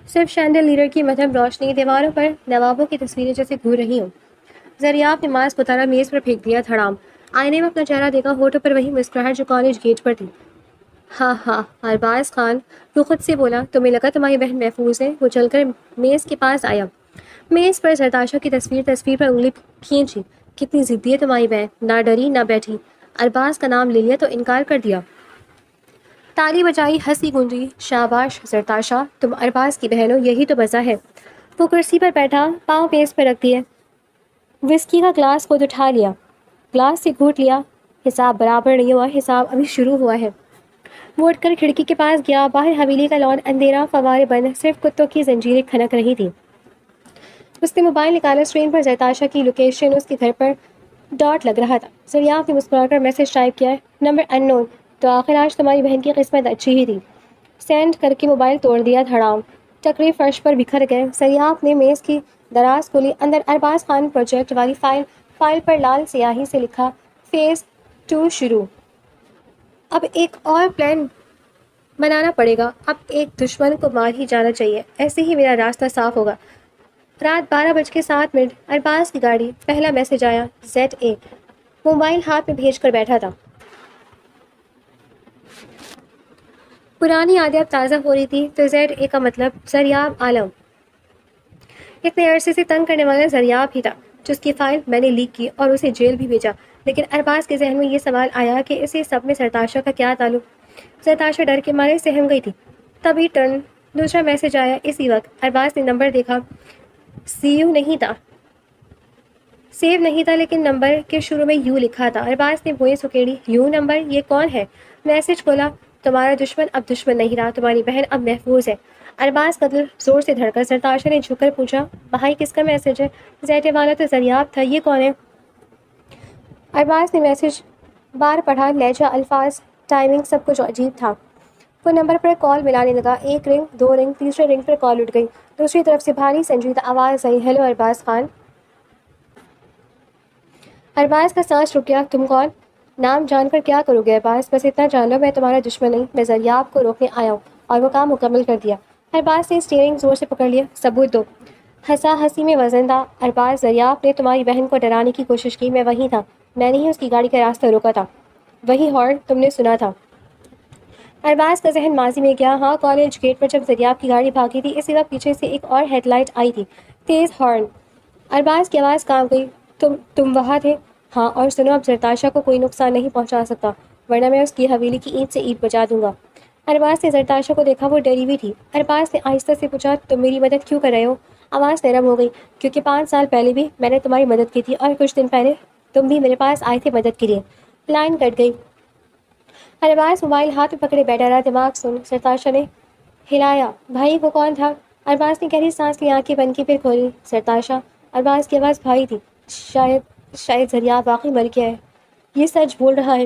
صرف شینڈل لیڈر کی مدھم روشنی. دیواروں پر نوابوں کی تصویریں جیسے گھور رہی ہوں. زریاب نے ماسک اتارا، میز پر پھینک دیا. دھڑام. آئینے میں اپنا چہرہ دیکھا. ہونٹوں پر وہی مسکراہٹ جو کالج گیٹ پر تھی. ہاں ہاں. ارباز خان وہ خود سے بولا. تمہیں لگا تمہاری بہن محفوظ ہے؟ وہ چل کر میز کے پاس آیا. میز پر سرتاشا کی تصویر پر انگلی کھینچی. کتنی ضدی ہے تمہاری بہن، نہ ڈری نہ بیٹھی. ارباز کا نام لے لیا تو انکار کر دیا. تالی بجائی، ہنسی گونجی. شاباش سرتاشا، تم ارباز کی بہن ہو، یہی تو مزہ ہے. وہ کرسی پر بیٹھا، پاؤں میز پر رکھ دیے. وسکی کا گلاس خود اٹھا لیا. گلاس سے گھونٹ لیا. حساب برابر نہیں ہوا، حساب ابھی شروع ہوا ہے. وہ اٹھ کر کھڑکی کے پاس گیا. باہر حویلی کا لان اندھیرا، فوارے بند، صرف کتوں کی زنجیریں کھنک رہی تھی. اس نے موبائل نکالا. اسکرین پر سرتاشا کی لوکیشن، اس کے گھر پر ڈاٹ لگ رہا تھا. زریاب نے مسکرا کر میسج ٹائپ کیا. نمبر ان نون. تو آخر آج تمہاری بہن کی قسمت اچھی ہی تھی. سینڈ کر کے موبائل توڑ دیا. دھڑام. ٹکرے فرش پر بکھر گئے. زریاب نے میز کی دراز کھولی. اندر ارباز خان پروجیکٹ والی فائل پر لال سیاہی سے لکھا. فیز 2 شروع. اب ایک اور پلان بنانا پڑے گا. اب ایک دشمن کو مار ہی جانا چاہیے, ایسے ہی میرا راستہ صاف ہوگا. رات 12:07 ارباز کی گاڑی. پہلا میسج آیا, ZA. موبائل ہاتھ میں بھیج کر بیٹھا تھا. پرانی یادیں اب تازہ ہو رہی تھی. تو ZA کا مطلب زریاب عالم. اتنے عرصے سے تنگ کرنے والا زریاب ہی تھا جس کی فائل میں نے لیک کی اور اسے جیل بھی بھیجا. لیکن ارباز کے ذہن میں یہ سوال آیا کہ اسے سب میں سرتاشا کا کیا تعلق. سرتاشا ڈر کے مارے سہم گئی تھی. تبھی ٹرن دوسرا میسج آیا. اسی وقت ارباز نے نمبر دیکھا. سیو نہیں تھا, سیو نہیں تھا, لیکن نمبر کے شروع میں یو لکھا تھا. ارباز نے بوئیں سکیڑی. یو نمبر, یہ کون ہے؟ میسج کھولا. تمہارا دشمن اب دشمن نہیں رہا, تمہاری بہن اب محفوظ ہے. ارباز کا دل زور سے دھڑکا. سرتاشا نے جھک کر پوچھا, بھائی کس کا میسج ہے؟ زیٹے والا تو زریاب تھا, یہ کون ہے؟ ارباز نے میسج بار پڑھا. لہجہ, الفاظ, ٹائمنگ سب کچھ عجیب تھا. وہ نمبر پر کال ملانے لگا. ایک رنگ, دو رنگ, تیسرے رنگ پر کال اٹھ گئی. دوسری طرف سے بھاری سنجیدہ آواز آئی, ہیلو ارباز خان. ارباز کا سانس رک گیا. تم کون؟ نام جان کر کیا کرو گے ارباز؟ بس اتنا جان لو میں تمہارا دشمن نہیں, میں زریاب کو روکنے آیا ہوں اور وہ کام مکمل کر دیا. ارباز نے اسٹیئرنگ زور سے پکڑ لیا. ثبوت دو. ہنسا. ہنسی میں وزن تھا. ارباز, زریاب نے تمہاری بہن کو ڈرانے کی کوشش کی, میں وہیں تھا, میں نے ہی اس کی گاڑی کا راستہ روکا تھا. وہی ہارن تم نے سنا تھا. ارباز کا ذہن ماضی میں گیا. ہاں, کالج گیٹ پر جب زریاب کی گاڑی بھاگی تھی, اسی وقت پیچھے سے ایک اور ہیڈ لائٹ آئی تھی. تیز ہارن. ارباز کی آواز کانپ گئی. تم وہاں تھے؟ ہاں, اور سنو, اب زرتاشا کو کوئی نقصان نہیں پہنچا سکتا, ورنہ میں اس کی حویلی کی اینٹ سے اینٹ بجا دوں گا. ارباز نے زرتاشا کو دیکھا. وہ ڈری ہوئی تھی. ارباز نے آہستہ سے پوچھا, تم میری مدد کیوں کر رہے ہو؟ آواز نرم ہو گئی. کیونکہ 5 سال پہلے بھی میں نے تمہاری مدد کی تھی, اور کچھ دن پہلے تم بھی میرے پاس آئے تھے مدد کے لیے. لائن کٹ گئی. ارباز موبائل ہاتھ میں پکڑے بیٹھا رہا. دماغ سن. سرتاشا نے ہلایا. بھائی وہ کون تھا؟ ارباز نے گہری سانس لی. آنکھیں بند کی, پھر کھولی. سرتاشا. ارباز کی آواز بھائی تھی. شاید زریاب واقعی مر گیا ہے, یہ سچ بول رہا ہے.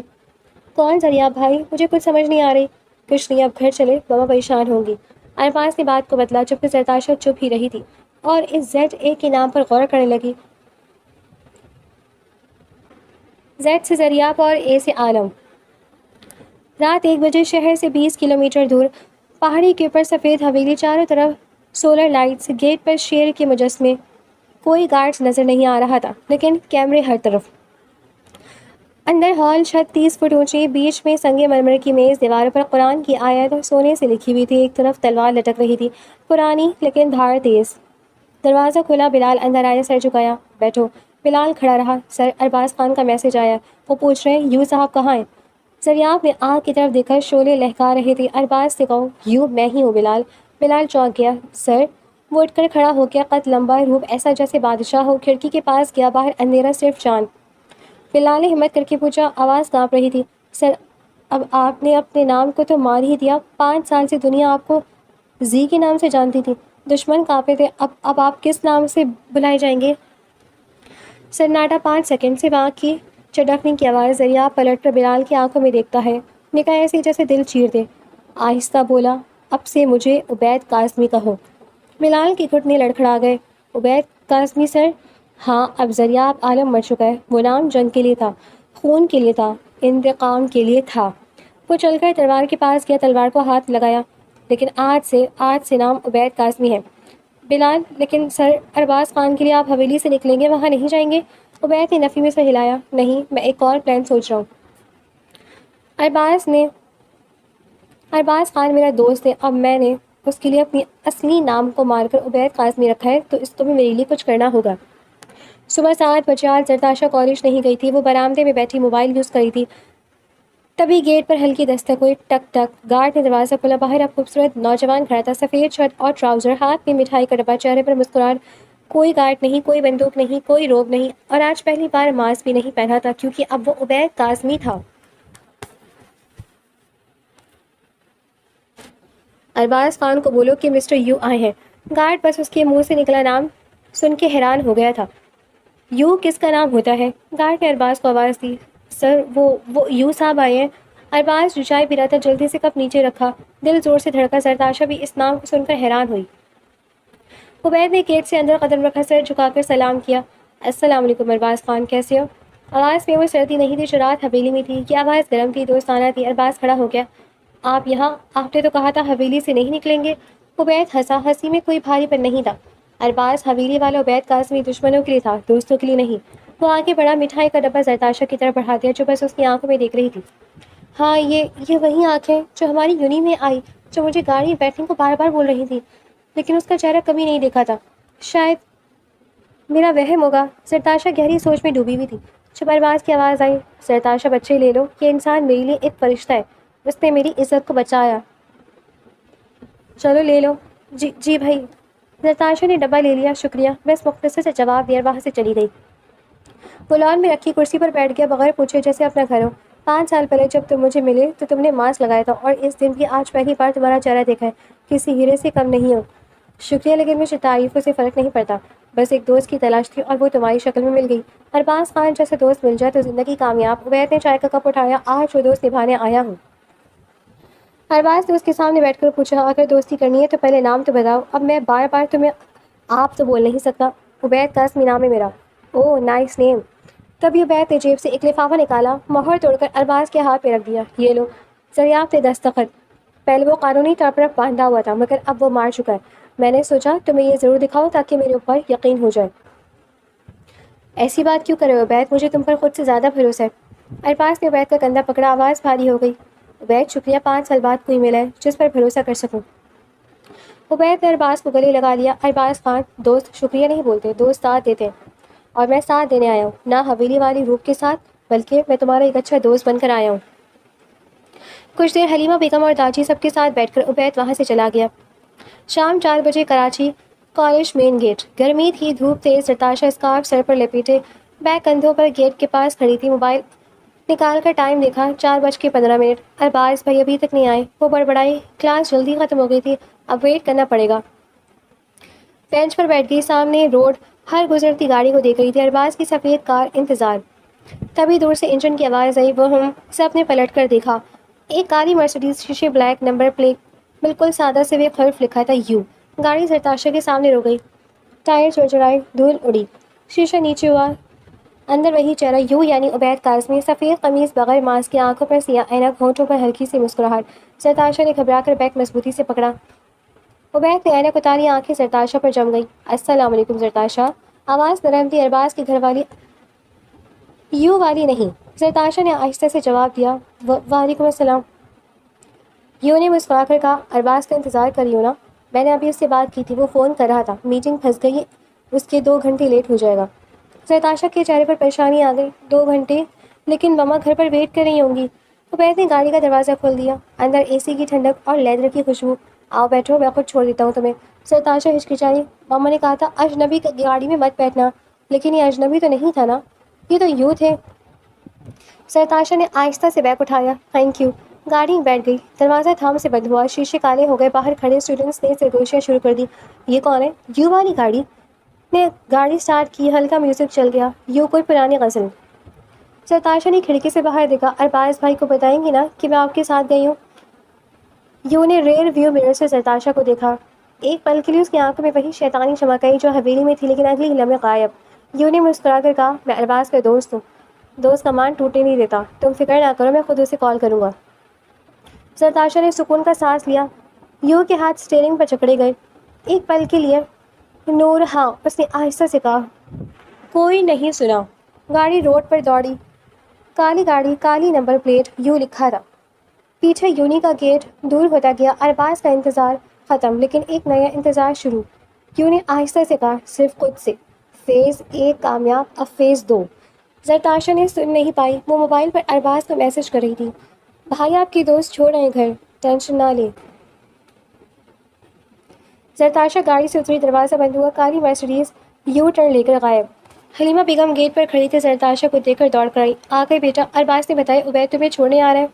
کون زریاب بھائی؟ مجھے کچھ سمجھ نہیں آ رہی. کچھ نہیں, اب گھر چلے, ماما پریشان ہوں گی. ارباز نے بات کو بدلا, جبکہ زرتاشا چپ ہی رہی تھی اور اس ZA کے نام پر غور کرنے لگی. Z سے زریاب اور A سے عالم. رات 1 بجے, شہر سے 20 کلومیٹر دور, پہاڑی کے اوپر سفید حویلی, چاروں طرف سولر لائٹس, گیٹ پر شیر کے مجسمے. کوئی گارڈز نظر نہیں آ رہا تھا, لیکن کیمرے ہر طرف. اندر ہال, چھت 30 فٹ اونچی, بیچ میں سنگ مرمر کی میز, دیواروں پر قرآن کی آیت سونے سے لکھی ہوئی تھی. ایک طرف تلوار لٹک رہی تھی, پرانی لیکن دھار تیز. دروازہ کھلا. بلال اندر آیا. سر جھکایا. بیٹھو. بلال کھڑا رہا. سر, ارباز خان کا میسج آیا, وہ پوچھ رہے ہیں یو صاحب کہاں ہیں؟ زریاب نے آگ کی طرف دیکھا. شعلے لہکا رہے تھے. ارباز سے کہو یو میں ہی ہوں بلال. بلال چونک گیا. سر. وہ اٹھ کر کھڑا ہو گیا. قد لمبا, روپ ایسا جیسے بادشاہ ہو. کھڑکی کے پاس گیا. باہر اندھیرا, صرف چاند. بلال نے ہمت کر کے پوچھا. آواز کانپ رہی تھی. سر, اب آپ نے اپنے نام کو تو مار ہی دیا. 5 سال سے دنیا آپ کو زی کے نام سے جانتی تھی. دشمن کانپے تھے. اب آپ کس نام سے بلائے جائیں گے؟ سناٹا. 5 سیکنڈ سے آنکھ کی چٹکنے کی آواز. زریاب پلٹ کر بلال کی آنکھوں میں دیکھتا ہے. نکاح ایسی جیسے دل چیر دے. آہستہ بولا, اب سے مجھے عبید کاظمی کہو. بلال کے گھٹنے لڑکھڑا گئے. عبید کاظمی سر؟ ہاں, اب زریاب عالم مر چکا ہے. وہ نام جنگ کے لیے تھا, خون کے لیے تھا, انتقام کے لیے تھا. وہ چل کر تلوار کے پاس گیا. تلوار کو ہاتھ لگایا. لیکن آج سے نام عبید کاظمی ہے. بلال, لیکن سر, ارباز خان کے لیے آپ حویلی سے نکلیں گے, وہاں نہیں جائیں گے؟ عبید نے نفی میں سے ہلایا. نہیں, میں ایک اور پلان سوچ رہا ہوں. ارباز خان میرا دوست ہے. اب میں نے اس کے لیے اپنی اصلی نام کو مار کر عبید کاظمی رکھا ہے, تو اس کو بھی میرے لیے کچھ کرنا ہوگا. صبح 7 بجے. آج زرتاشا کالج نہیں گئی تھی. وہ برآمدے میں بیٹھی موبائل یوز کر رہی تھی. تبھی گیٹ پر ہلکی دستک ہوئی. ٹک ٹک. گارڈ نے دروازہ کھولا. باہر اب خوبصورت نوجوان کھڑا تھا. سفید شرٹ اور ٹراؤزر, ہاتھ میں مٹھائی کا ڈبہ, چہرے پر مسکراہٹ. کوئی گارڈ نہیں, کوئی بندوق نہیں, کوئی روب نہیں, اور آج پہلی بار ماسک بھی نہیں پہنا تھا, کیونکہ اب وہ عبید کاظمی تھا. ارباز خان کو بولو کہ مسٹر یو آئے ہیں. گارڈ بس اس کے منہ سے نکلا نام سن کے حیران ہو گیا تھا. یو کس کا نام ہوتا ہے؟ گارڈ نے ارباز کو آواز دی. سر, وہ یو صاحب آئے ہیں. ارباز جو چائے پی رہا تھا جلدی سے کپ نیچے رکھا. دل زور سے دھڑکا. زرتاشا بھی اس نام کو سن کر حیران ہوئی. عبید نے گیٹ سے اندر قدم رکھا. سر جھکا کر سلام کیا. السلام علیکم ارباز خان, کیسے ہو؟ آواز میں وہ سردی نہیں تھی جو رات حویلی میں تھی. یہ آواز گرم تھی, دوستانہ تھی. ارباز کھڑا ہو گیا. آپ یہاں؟ آپ نے تو کہا تھا حویلی سے نہیں نکلیں گے۔ عبید ہنسا، ہنسی میں کوئی بھاری پن نہیں تھا۔ ارباز حویلی والا عبید قاسمی دشمنوں کے لیے تھا، دوستوں کے لیے نہیں۔ وہ آگے بڑھا، مٹھائی کا ڈبہ زرتاشا کی طرف بڑھا دیا جو بس اس کی آنکھوں میں دیکھ رہی تھی۔ ہاں، یہ وہی آنکھیں جو ہماری یونی میں آئی، جو مجھے گاڑی میں بیٹھنے کو بار بار بول رہی تھی، لیکن اس کا چہرہ کبھی نہیں دیکھا تھا۔ شاید میرا وہم ہوگا۔ زرتاشا گہری سوچ میں ڈوبی ہوئی تھی جب ارباز کی آواز آئی، زرتاشا بچے لے لو، یہ انسان میرے لیے ایک فرشتہ ہے، اس نے میری عزت کو بچایا۔ چلو لے لو۔ جی بھائی۔ زرتاشا نے ڈبہ لے لیا۔ شکریہ، بس مختصر سے جواب دیا، وہاں سے چلی گئی۔ وہ لان میں رکھی کرسی پر بیٹھ گیا بغیر پوچھے جیسے اپنا گھر ہو۔ 5 سال پہلے جب تم مجھے ملے تو تم نے ماسک لگایا تھا، اور اس دن بھی آج پہلی بار تمہارا چہرہ دیکھا ہے۔ کسی ہیرے سے کم نہیں ہو۔ شکریہ، لیکن مجھے تعریفوں سے فرق نہیں پڑتا۔ بس ایک دوست کی تلاش تھی اور وہ تمہاری شکل میں مل گئی۔ ارباز خان جیسے دوست مل جائے تو زندگی کامیاب۔ عبید نے چائے کا کپ اٹھایا۔ آج وہ دوست نبھانے آیا ہوں۔ ارباز نے اس کے سامنے بیٹھ کر پوچھا، اگر دوستی کرنی ہے تو پہلے نام تو بتاؤ۔ اب میں بار بار تمہیں آپ تو بول نہیں سکتا۔ عبید قاسمی نام ہے میرا۔ اوہ نائس نیم۔ تبھی عبید نے جیب سے ایک لفافہ نکالا، مہر توڑ کر ارباز کے ہاتھ پہ رکھ دیا۔ یہ لو۔ دریافت دستخط۔ پہلے وہ قانونی طور پر باندھا ہوا تھا، مگر اب وہ مار چکا ہے۔ میں نے سوچا تمہیں یہ ضرور دکھاؤں تاکہ میرے اوپر یقین ہو جائے۔ ایسی بات کیوں کرے عبید، مجھے تم پر خود سے زیادہ بھروسہ ہے۔ ارباز نے عبید کا کندھا پکڑا، آواز بھاری ہو گئی۔ عبید شکریہ، 5 سال بعد کوئی ملا ہے جس پر بھروسہ کر سکوں۔ عبید نے ارباز کو گلے لگا لیا۔ ارباز خان، دوست شکریہ نہیں بولتے، دوست ساتھ دیتے ہیں، اور میں ساتھ دینے آیا ہوں، نہ حویلی والی روپ کے ساتھ، بلکہ میں تمہارا ایک اچھا دوست بن کر آیا ہوں۔ کچھ دیر حلیمہ بیگم اور داجی سب کے ساتھ بیٹھ کر عبید وہاں سے چلا گیا۔ شام 4 بجے، کراچی کالج مین گیٹ۔ گرمی تھی، دھوپ تیز۔ زرتاشا اسکارف سر پر لپیٹے بیگ کندھوں پر گیٹ کے پاس کھڑی تھی۔ موبائل نکال کر ٹائم دیکھا، 4:15۔ ارباز بھائی ابھی تک نہیں آئے۔ وہ بڑبڑائی، کلاس جلدی ختم ہو گئی تھی، اب ویٹ کرنا پڑے گا۔ بینچ پر بیٹھ گئی، سامنے روڈ، ہر گزرتی گاڑی کو دیکھ رہی تھی۔ ارباز کی سفید کار، انتظار۔ تبھی دور سے انجن کی آواز آئی، وہ سب نے پلٹ کر دیکھا۔ ایک کالی مرسیڈیز، شیشے بلیک، نمبر پلیٹ بالکل سادہ سے ایک حرف لکھا تھا، یو۔ گاڑی زرتاشا کے سامنے رک گئی، ٹائر چڑچڑائے، دھول اڑی، شیشہ نیچے ہوا، اندر وہی چہرہ، یو یعنی عبید قاسمی، سفید قمیض، بغیر ماسک کے، آنکھوں پر سیاہ اینک، ہونٹوں پر ہلکی سی مسکراہٹ۔ زرتاشا نے گھبرا کر بیگ مضبوطی سے پکڑا۔ عبید نے اینک اتاری، آنکھیں زرتاشا پر جم گئی۔ السلام علیکم زرتاشا۔ آواز نرم تھی، ارباز کی گھر والی یو والی نہیں۔ زرتاشا نے آہستہ سے جواب دیا، وعلیکم السلام۔ یو نے مسکرا کر کہا، ارباز کا انتظار کر رہی ہو نا؟ میں نے ابھی اس سے بات کی تھی، وہ فون کر رہا تھا، میٹنگ پھنس گئی، اس کے 2 گھنٹے لیٹ ہو جائے گا۔ زرتاشا کے چہرے پر پریشانی آ گئی۔ 2 گھنٹے؟ لیکن مما گھر پر ویٹ کر رہی ہوں گی۔ عبید نے گاڑی کا دروازہ کھول دیا، اندر اے سی کی ٹھنڈک اور لیدر کی خوشبو۔ آؤ بیٹھو، میں خود چھوڑ دیتا ہوں تمہیں۔ زرتاشا ہچکچائی، مما نے کہا تھا اجنبی گاڑی میں مت بیٹھنا، لیکن یہ اجنبی تو نہیں تھا نا، یہ تو یو تھے۔ زرتاشا نے آہستہ سے بیگ اٹھایا، تھینک یو۔ گاڑی میں بیٹھ گئی، دروازہ تھام سے بند ہوا، شیشے کالے ہو گئے، باہر کھڑے اسٹوڈنٹس نے سرگوشیاں شروع کر دی۔ یہ کون ہے؟ یو والی گاڑی نے گاڑی سٹارٹ کی، ہلکا میوزک چل گیا، یو کوئی پرانی غزل۔ زرتاشا نے کھڑکی سے باہر دیکھا، ارباز بھائی کو بتائیں گی نا کہ میں آپ کے ساتھ گئی ہوں؟ یو نے ریئر ویو مرر سے زرتاشا کو دیکھا، ایک پل کے لیے اس کی آنکھوں میں وہی شیطانی چمک آئی جو حویلی میں تھی، لیکن اگلی ہی لمحے غائب۔ یو نے مسکرا کر کہا، میں ارباز کا دوست ہوں، دوست کا مان ٹوٹنے نہیں دیتا، تم فکر نہ کرو، میں خود اسے کال کروں گا۔ زرتاشا نے سکون کا سانس لیا۔ یو کے ہاتھ اسٹیئرنگ پر جکڑے گئے، ایک پل کے لیے۔ نور، ہاں، اس نے آہستہ سے کہا۔ کوئی نہیں سنا۔ گاڑی روڈ پر دوڑی، کالی گاڑی، کالی نمبر پلیٹ، یو لکھا تھا۔ پیچھے یونی کا گیٹ دور ہوتا گیا، ارباز کا انتظار ختم، لیکن ایک نیا انتظار شروع۔ یو نے آہستہ سے کہا، صرف خود سے۔ فیز 1 کامیاب، اب فیز 2۔ زرتاشا نے سن نہیں پائی، وہ موبائل پر ارباز کو میسج کر رہی تھی، بھائی آپ کی دوست چھوڑ رہے ہیں گھر، ٹینشن نہ لے۔ زرتاشا گاڑی سے اتری، دروازہ بند ہوا، کالی مرسیڈیز یو ٹرن لے کر غائب۔ حلیمہ بیگم گیٹ پر کھڑی تھی، زرتاشا کو دیکھ کر دوڑ کر آئی، آ گئے بیٹا، ارباز نے بتایا عبید تمہیں چھوڑنے آ رہا ہے۔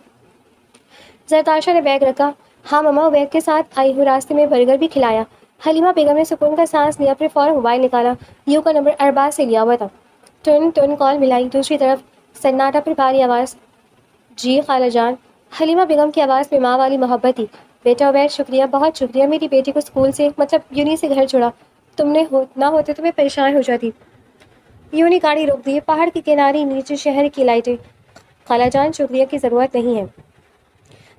زرتاشا نے بیگ رکھا، ہاں مما، عبید کے ساتھ آئی ہوں، راستے میں برگر بھی کھلایا۔ حلیمہ بیگم نے سکون کا سانس لیا، پھر فوراً موبائل نکالا، یو کا نمبر ارباز سے لیا ہوا تھا۔ ٹن ٹن کال ملائی، دوسری طرف سناٹا، پھر بھاری آواز، جی خالہ جان۔ حلیمہ بیگم کی آواز میں ماں والی محبت تھی، بیٹا عبید شکریہ، بہت شکریہ، میری بیٹی کو اسکول سے مطلب یونی سے گھر چھوڑا، تم نے نہ ہوتے تو میں پریشان ہو جاتی۔ یونی گاڑی روک دی، پہاڑ کے کنارے، نیچے شہر کی لائٹیں۔ خالہ جان شکریہ کی ضرورت نہیں ہے،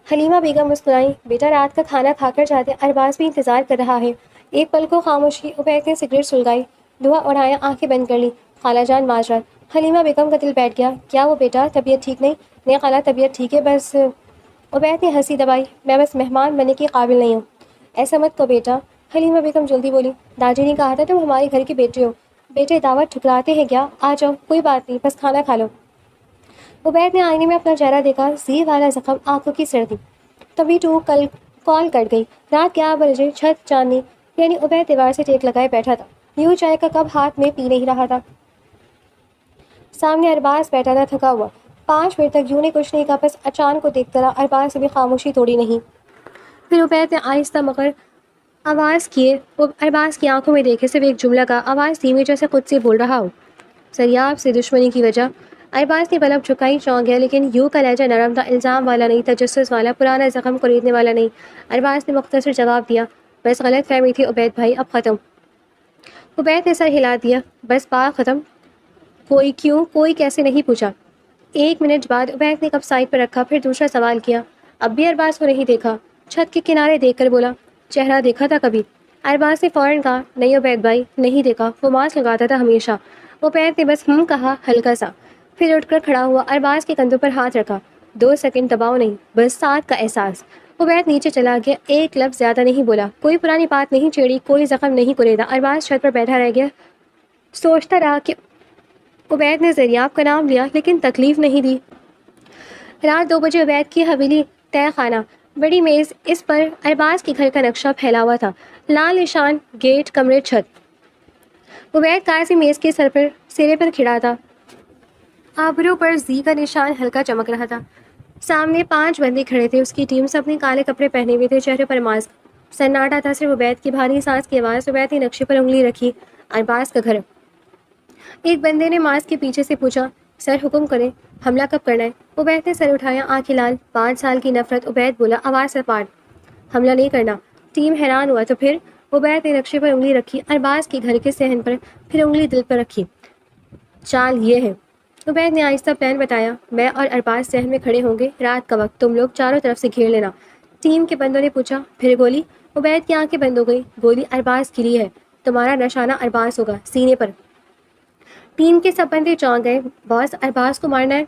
حلیمہ بیگم مسکرائیں. بیٹا رات کا کھانا کھا کر جاتے, ارباز بھی انتظار کر رہا ہے. ایک پل کو خاموشی. عبید نے سگریٹ سلگائی, دھواں اڑایا, آنکھیں بند کر لی. خالہ جان معذرت. حلیمہ بیگم کا دل بیٹھ گیا. کیا وہ بیٹا طبیعت ٹھیک نہیں؟ نہیں خالہ طبیعت ٹھیک ہے, بس. عبید نے ہنسی دبائی. میں بس مہمان بننے کی قابل نہیں ہوں. ایسا مت کو بیٹا. حلیمہ بیگم جلدی بولی. داجی نے کہا تھا تم ہمارے گھر کے بیٹے ہو. بیٹے دعوت ٹھکراتے ہیں کیا؟ آ جاؤ, کوئی بات نہیں, بس کھانا کھا لو. عبید نے آئینے میں اپنا چہرہ دیکھا. زیر والا زخم, آنکھوں کی سردی. تبھی کال کٹ گئی. رات 11 بجے چھت چاندنی. یعنی عبید دیوار سے ٹیک لگائے بیٹھا تھا. یوں چائے کا کپ ہاتھ میں پی نہیں رہا تھا. سامنے ارباز بیٹھا تھا تھکا ہوا. 5 منٹ تک یوں نے کچھ نہیں کہا, بس اچانک کو دیکھتا رہا. ارباز سے بھی خاموشی توڑی نہیں. پھر عبید نے آہستہ مگر آواز کیے ارباز کی آنکھوں میں دیکھے, صرف ایک جملہ کا, آواز دھیمی جیسے خود سے بول رہا ہو. سریاب سے دشمنی کی وجہ. ارباز نے پلک جھکائی, چونک گیا, لیکن یوں کا لہجہ نرم تھا, الزام والا نہیں, تجسس والا, پرانا زخم خریدنے والا نہیں. ارباز نے مختصر جواب دیا. بس غلط فہمی تھی عبید بھائی, اب ختم. عبید نے سر ہلا دیا. بس بات ختم. کوئی کیوں, کوئی کیسے نہیں پوچھا. 1 منٹ بعد عبید نے کپ سائڈ پر رکھا, پھر دوسرا سوال کیا. اب بھی ارباز کو نہیں دیکھا؟ چھت کے کنارے دیکھ کر بولا. چہرہ دیکھا تھا کبھی؟ ارباز نے فوراً کہا. نہیں عبید بھائی, نہیں دیکھا, وہ ماسک لگاتا تھا ہمیشہ. عبید نے بس کہا, ہلکا سا. پھر اٹھ کر کھڑا ہوا, ارباز کے کندھوں پر ہاتھ رکھا. 2 سیکنڈ دباؤ نہیں, بس ساتھ کا احساس. عبید نیچے چلا گیا, ایک لفظ زیادہ نہیں بولا, کوئی پرانی بات نہیں چھیڑی, کوئی زخم نہیں کریدا. ارباز چھت پر بیٹھا رہ گیا, سوچتا رہا کہ عبید نے زریاب کا نام لیا لیکن تکلیف نہیں دی. رات 2 بجے عبید کی حویلی, تہ خانہ, بڑی میز, اس پر ارباز کے گھر کا نقشہ پھیلا ہوا تھا. لال نشان, گیٹ, کمرے, چھت. عبید کار سے میز کے سرے پر کھڑا تھا. آبرو پر زی کا نشان ہلکا چمک رہا تھا. سامنے 5 بندے کھڑے تھے, اس کی ٹیم. سب نے کالے کپڑے پہنے ہوئے تھے, چہرے پر ماسک. سناٹا تھا, صرف عبید کی بھاری سانس کی آواز. عبید نے نقشے پر انگلی رکھی. ارباز کا گھر. ایک بندے نے ماسک کے پیچھے سے پوچھا. سر حکم کریں, حملہ کب کرنا ہے؟ عبید نے سر اٹھایا, آنکھیں لال. 5 سال کی نفرت. عبید بولا, آواز سے پاٹ. حملہ نہیں کرنا. ٹیم حیران ہوا. تو پھر؟ عبید نے نقشے پر انگلی رکھی, ارباز کے گھر کے صحن پر, پھر انگلی دل پر رکھی. چال یہ ہے. عبید نے آہستہ پلان بتایا. میں اور ارباز صحن میں کھڑے ہوں گے, رات کا وقت, تم لوگ چاروں طرف سے گھیر لینا. ٹیم کے بندوں نے پوچھا. پھر گولی؟ عبید کی آنکھیں بند ہو گئی. گولی ارباز کے لیے ہے, تمہارا نشانہ ارباز ہوگا, سینے پر. ٹیم کے سب بندے چونک گئے. باس, ارباز کو مارنا ہے؟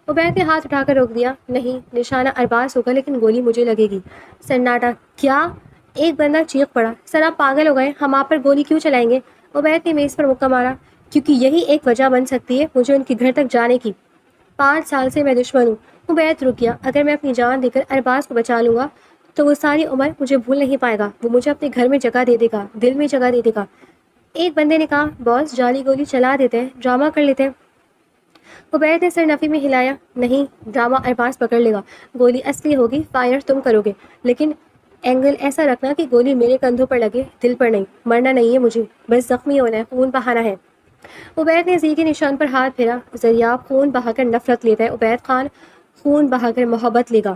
عبید نے ہاتھ اٹھا کر روک دیا. نہیں, نشانہ ارباز ہوگا لیکن گولی مجھے لگے گی. سناٹا. کیا؟ ایک بندہ چیخ پڑا. سر آپ پاگل ہو گئے, ہم آپ پر گولی کیوں چلائیں گے؟ عبید نے میز پر مکہ مارا. کیونکہ یہی ایک وجہ بن سکتی ہے مجھے ان کے گھر تک جانے کی. 5 سال سے میں دشمن ہوں. عبید رک گیا. اگر میں اپنی جان دے کر ارباز کو بچا لوں گا تو وہ ساری عمر مجھے بھول نہیں پائے گا. وہ مجھے اپنے گھر میں جگہ دے دے گا, دل میں جگہ دے دے گا. ایک بندے نے کہا. باس, جعلی گولی چلا دیتے ہیں, ڈرامہ کر لیتے ہیں. عبید نے سر نفی میں ہلایا. نہیں, ڈرامہ ارباز پکڑ لے گا, گولی اصلی ہوگی, فائر تم کرو گے, لیکن اینگل ایسا رکھنا کہ گولی میرے کندھوں پر لگے, دل پر نہیں. مرنا نہیں ہے مجھے, بس زخمی ہونا ہے, خون بہانا ہے. عبید نے زی کے نشان پر ہاتھ پھیرا. زریاب خون بہا کر نفرت لیتا ہے, عبید خان خون بہا کر محبت لے گا.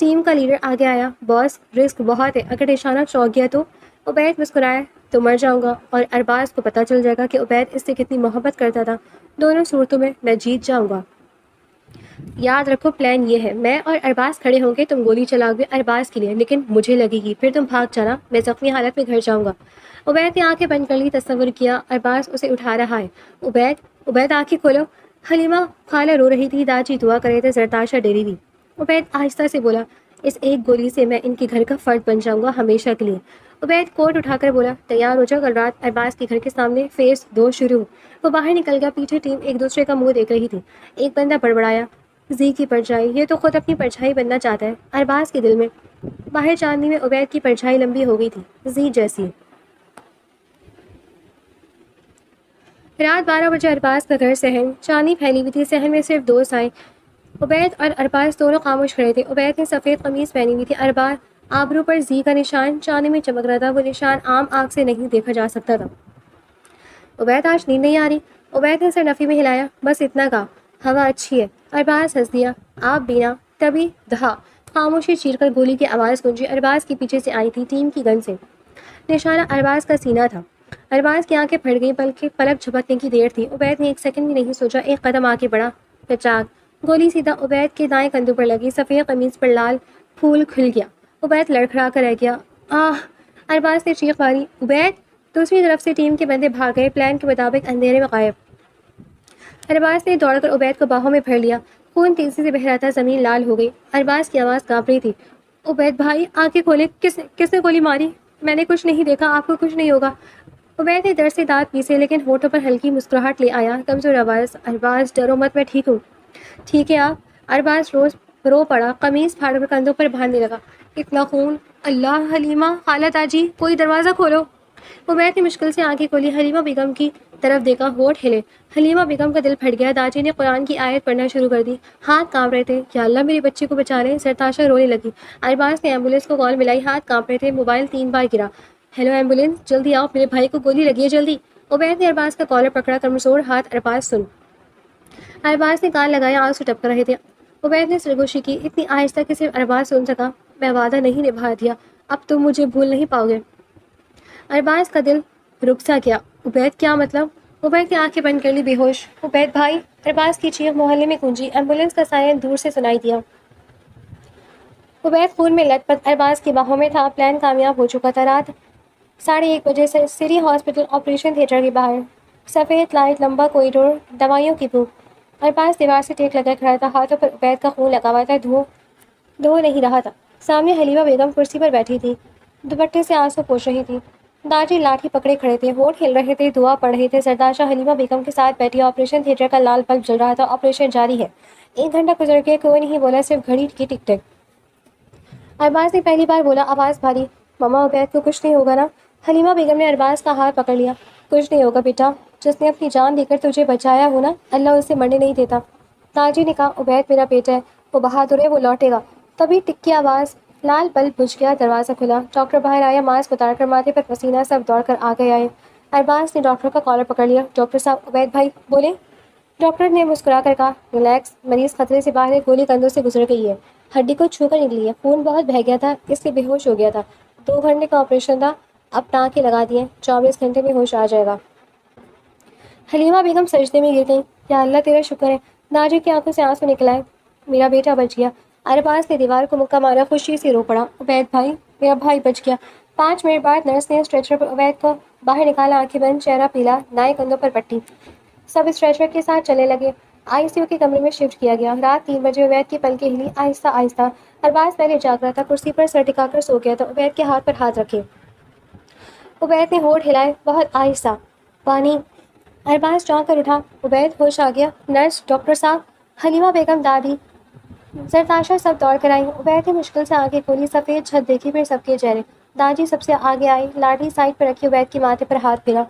ٹیم کا لیڈر آگے آیا. باس, رسک بہت ہے, اگر نشانہ چونک گیا تو؟ عبید مسکرایا. تو مر جاؤں گا, اور ارباز کو پتہ چل جائے گا کہ عبید اس سے کتنی محبت کرتا تھا. دونوں صورتوں میں جیت جاؤں گا. یاد رکھو, پلان یہ ہے, میں اور ارباز کھڑے ہوں گے, تم گولی چلاؤ گے ارباز کے لیے, لیکن مجھے لگے گی, پھر تم بھاگ جانا, میں زخمی حالت میں گھر جاؤں گا. عبید نے آنکھیں بند کر لی. تصور کیا ارباز اسے اٹھا رہا ہے. عبید آنکھیں کھولو. حلیمہ خالہ رو رہی تھی. داجی دعا کر رہے تھے. زرتاشا ڈری ہوئی. عبید آہستہ سے بولا. اس ایک گولی سے میں ان کے گھر کا فرد بن جاؤں گا ہمیشہ کے لیے. عبید کوٹ اٹھا کر بولا. تیار ہو جاؤ, کل رات ارباز کے گھر کے سامنے فیس 2 شروع. وہ باہر نکل گیا. پیچھے ٹیم ایک دوسرے کا منہ دیکھ رہی تھی. ایک بندہ بڑبڑایا. زی کی پرچھائی, یہ تو خود اپنی پرچھائی بننا چاہتا ہے. ارباز کے دل میں. باہر چاندنی میں عبید کی پرچھائی لمبی ہو گئی تھی, زی جیسی. رات 12 بجے ارباز کا گھر. صحن, چاندنی پھیلی ہوئی تھی, صحن میں صرف 2 سائیں. عبید اور ارباز دونوں خاموش کھڑے تھے. عبید نے سفید قمیض پہنی ہوئی تھی. ارباز آبرو پر زی کا نشان چاندنی میں چمک رہا تھا. وہ نشان عام آنکھ سے نہیں دیکھا جا سکتا تھا. عبید, آج نیند نہیں آ رہی؟ عبید نے سر نفی میں ہلایا. بس اتنا کا, ہوا اچھی ہے. ارباز ہنس دیا. آپ بینا. تبھی دھا, خاموشی چیر کر گولی کی آواز گونجی. ارباز کے پیچھے سے آئی تھی, ٹیم کی گن سے. نشانہ ارباز کا سینہ تھا. ارباز کی آنکھیں پھٹ گئیں. پلک جھپکنے کی دیر تھی. عبید نے ایک سیکنڈ بھی نہیں سوچا, ایک قدم آگے بڑھا. پچاک, گولی سیدھا عبید کے دائیں کندھے پر لگی. سفید قمیض پر لال پھول کھل گیا. عبید لڑکھڑا کر رہ گیا. آہ! ارباز نے چیخ ماری. عبید! دوسری طرف سے ٹیم کے بندے بھاگ گئے، پلان کے مطابق اندھیرے میں غائب. ارباز نے دوڑ کر عبید کو باہوں میں بھر لیا. خون تیزی سے بہ رہا تھا، زمین لال ہو گئی. ارباز کی آواز کانپ رہی تھی. عبید بھائی آنکھیں کھولے. کس نے گولی ماری؟ میں نے کچھ نہیں دیکھا، آپ کو کچھ نہیں ہوگا. عبید نے در سے دانت پیسے لیکن ہونٹوں پر ہلکی مسکراہٹ لے آیا. کمزور آواز. ارباز ڈرو مت، میں ٹھیک ہوں. ٹھیک ہے آپ؟ ارباز رو پڑا، قمیض پھاڑ کر کندھوں پر باندھنے لگا. اتنا خون! اللہ! حلیمہ، خالہ تاجی، کوئی دروازہ کھولو. عبید نے مشکل سے آنکھیں کھولی. حلیمہ بیگم کی طرف دیکھا، ہونٹ ہلے. حلیمہ بیگم کا دل پھٹ گیا. داجی نے قرآن کی آیت پڑھنا شروع کر دی. ہاتھ کانپ رہے تھے. یا اللہ میری بچی کو بچا لے. سرتاشا رونے لگی. ارباز نے ایمبولینس کو کال ملائی. ہاتھ کانپ رہے تھے. موبائل 3 بار گرا. ہیلو ایمبولینس، جلدی آؤ، میرے بھائی کو گولی لگی ہے، جلدی. عبید نے ارباز کا کالر پکڑا. کمزور ہاتھ. ارباز سن. ارباز نے کان لگایا، آنسو ٹپک رہے تھے. عبید نے سرگوشی کی، اتنی آہستہ کہ صرف ارباز سن سکا. میں وعدہ نہیں نبھا دیا، اب تم مجھے بھول نہیں پاؤ گے. ارباز کا دل رک سا گیا. عبید کیا مطلب؟ عبید نے آنکھیں بند کر لی. بے ہوش. عبید بھائی! ارباز کی چیخ محلے میں گونجی. ایمبولینس کا سائرن دور سے سنائی دیا. عبید خون میں لت پت ارباز کی باہوں میں تھا. پلان کامیاب ہو چکا تھا. رات 1:30 بجے سے سری ہاسپٹل آپریشن تھیٹر کے باہر. سفید لائٹ، لمبا کوریڈور، دوائیوں کی بو. ارباز دیوار سے ٹیک لگا کھڑا تھا. ہاتھوں پر عبید کا خون لگا ہوا تھا. دھو نہیں رہا تھا. سامنے حلیمہ بیگم کرسی پر بیٹھی تھی، دوپٹے سے آنسو پوچھ رہی تھی. داجی لاٹھی پکڑے کھڑے تھے، ہونٹ ہل رہے تھے، دعا پڑھ رہے تھے. سرداشا حلیمہ بیگم کے ساتھ بیٹھی. آپریشن تھیٹر کا لال بلب جل رہا تھا. آپریشن جاری ہے. 1 گھنٹہ گزر گیا، کوئی نہیں بولا، صرف گھڑی کی ٹک ٹک. ارباز نے پہلی بار بولا، آواز بھاری. مما، عبید کو کچھ نہیں ہوگا نا؟ حلیمہ بیگم نے ارباز کا ہاتھ پکڑ لیا. کچھ نہیں ہوگا بیٹا، جس نے اپنی جان دے کر تجھے بچایا ہو نا، اللہ اسے مرنے نہیں دیتا. داجی نے کہا، عبید میرا بیٹا ہے، وہ بہادر ہے، وہ لوٹے گا. تبھی ٹک کی آواز. لال بلب بجھ گیا. دروازہ کھلا. ڈاکٹر باہر آیا. ماسک اتار کر ماتھے پر پسینہ، سب دوڑ کر آگے آئے. ارباز نے ڈاکٹر کا کالر پکڑ لیا. ڈاکٹر صاحب، عبید بھائی بولیں. ڈاکٹر نے مسکرا کر کہا، ریلیکس، مریض خطرے سے باہر ہے، گولی کندھوں سے گزر گئی ہے، ہڈی کو چھو کر نکلی ہے، خون بہت بہہ گیا تھا، اس سے بے ہوش ہو گیا تھا. 2 گھنٹے کا آپریشن تھا، اب ٹانکے لگا دیے، 24 گھنٹے میں ہوش آ جائے گا. حلیمہ بیگم سجدے میں گر گئیں. یا اللہ تیرا شکر ہے. داجی کی آنکھوں سے آنسو نکل آئے. میرا بیٹا بچ گیا. ارباز نے دیوار کو مکہ مارا. خوشی سے رو پڑا. عبید بھائی، میرا بھائی بچ گیا. 5 منٹ بعد نرس نے اسٹریچر پر عبید کو باہر نکالا. آنکھیں بند، چہرہ پیلا، دائیں کندھوں پر پٹی. سب اسٹریچر کے ساتھ چلنے لگے. آئی سی یو کے کمرے میں شفٹ کیا گیا. رات 3 بجے عبید کی پلکیں ہلی آہستہ آہستہ. ارباز پہلے جاگ رہا تھا، کرسی پر سر ٹکا کر سو گیا تھا. عبید کے ہاتھ پر ہاتھ رکھے. عبید نے ہونٹ ہلائے، بہت آہستہ. پانی. ارباز چونک کر اٹھا. عبید، ہوش آ گیا؟ نرس، ڈاکٹر صاحب، حلیمہ بیگم، دادی، زرتاشا سب دوڑ کر آئی. عبید نے مشکل سے آنکھیں کھولی. سفید چھت دیکھی، پھر سب کے چہرے. داجی سب سے آگے آئی. لاٹھی سائڈ پر رکھی، عبید کے ماتھے پر ہاتھ پھیرا.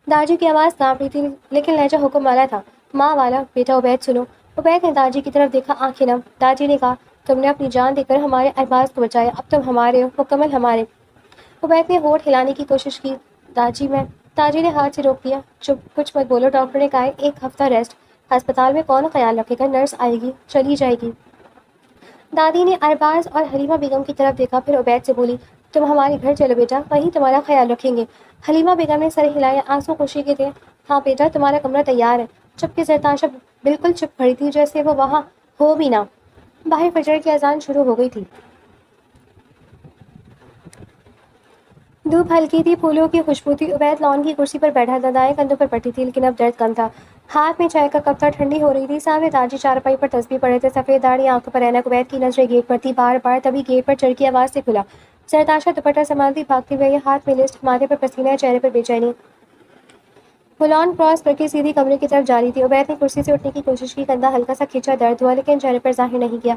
داجی کی آواز کانپ رہی تھی لیکن لہجہ حکم والا تھا، ماں والا. بیٹا عبید سنو. عبید نے داجی کی طرف دیکھا، آنکھیں نم. داجی نے کہا، تم نے اپنی جان دے کر ہمارے ارباز کو بچایا، اب تم ہمارے ہو، مکمل ہمارے. عبید نے ہونٹ ہلانے کی کوشش کی. داجی میں. داجی نے ہاتھ سے روک دیا. چپ، کچھ مت بولو. ڈاکٹر نے کہا 1 ہفتہ ریسٹ. ہسپتال میں کون خیال رکھے گا؟ نرس آئے گی، چلی جائے گی. دادی نے ارباز اور حلیمہ بیگم کی طرف دیکھا، پھر عبید سے بولی، تم ہمارے گھر چلو بیٹا، وہیں تمہارا خیال رکھیں گے. حلیمہ بیگم نے سر ہلایا. آنسو خوشی کے تھے. ہاں بیٹا، تمہارا کمرہ تیار ہے. جبکہ زرتاشا بالکل چپ کھڑی تھی، جیسے وہ وہاں ہو بھی نہ. باہر فجر کی اذان شروع ہو گئی تھی. دھوپ ہلکی تھی، پھولوں کی خوشبو تھی. عبید لان کی کرسی پر بیٹھا تھا، دائیں کندھوں پر پٹی تھی لیکن اب درد کم تھا. ہاتھ میں چائے کا کپ تھا، ٹھنڈی ہو رہی تھی. سامنے داجی چارپائی پر تسبیح پڑھ رہے تھے، سفید داڑھی، آنکھوں پر اینک. عبید کی نظریں گیٹ پر تھی، بار بار. تبھی گیٹ پر چڑھ کی آواز سے کھلا. زرتاشا دوپٹہ سنبھالتی بھاگتی ہوئی، ہاتھ میں لسٹ، ماتھے پر پسینہ، چہرے پر بے چینی. وہ لان کراس کر کے سیدھی کمرے کی طرف جا رہی تھی. عبید نے کرسی سے اٹھنے کی کوشش کی، کندھا ہلکا سا کھینچا، درد ہوا لیکن چہرے پر ظاہر نہیں کیا.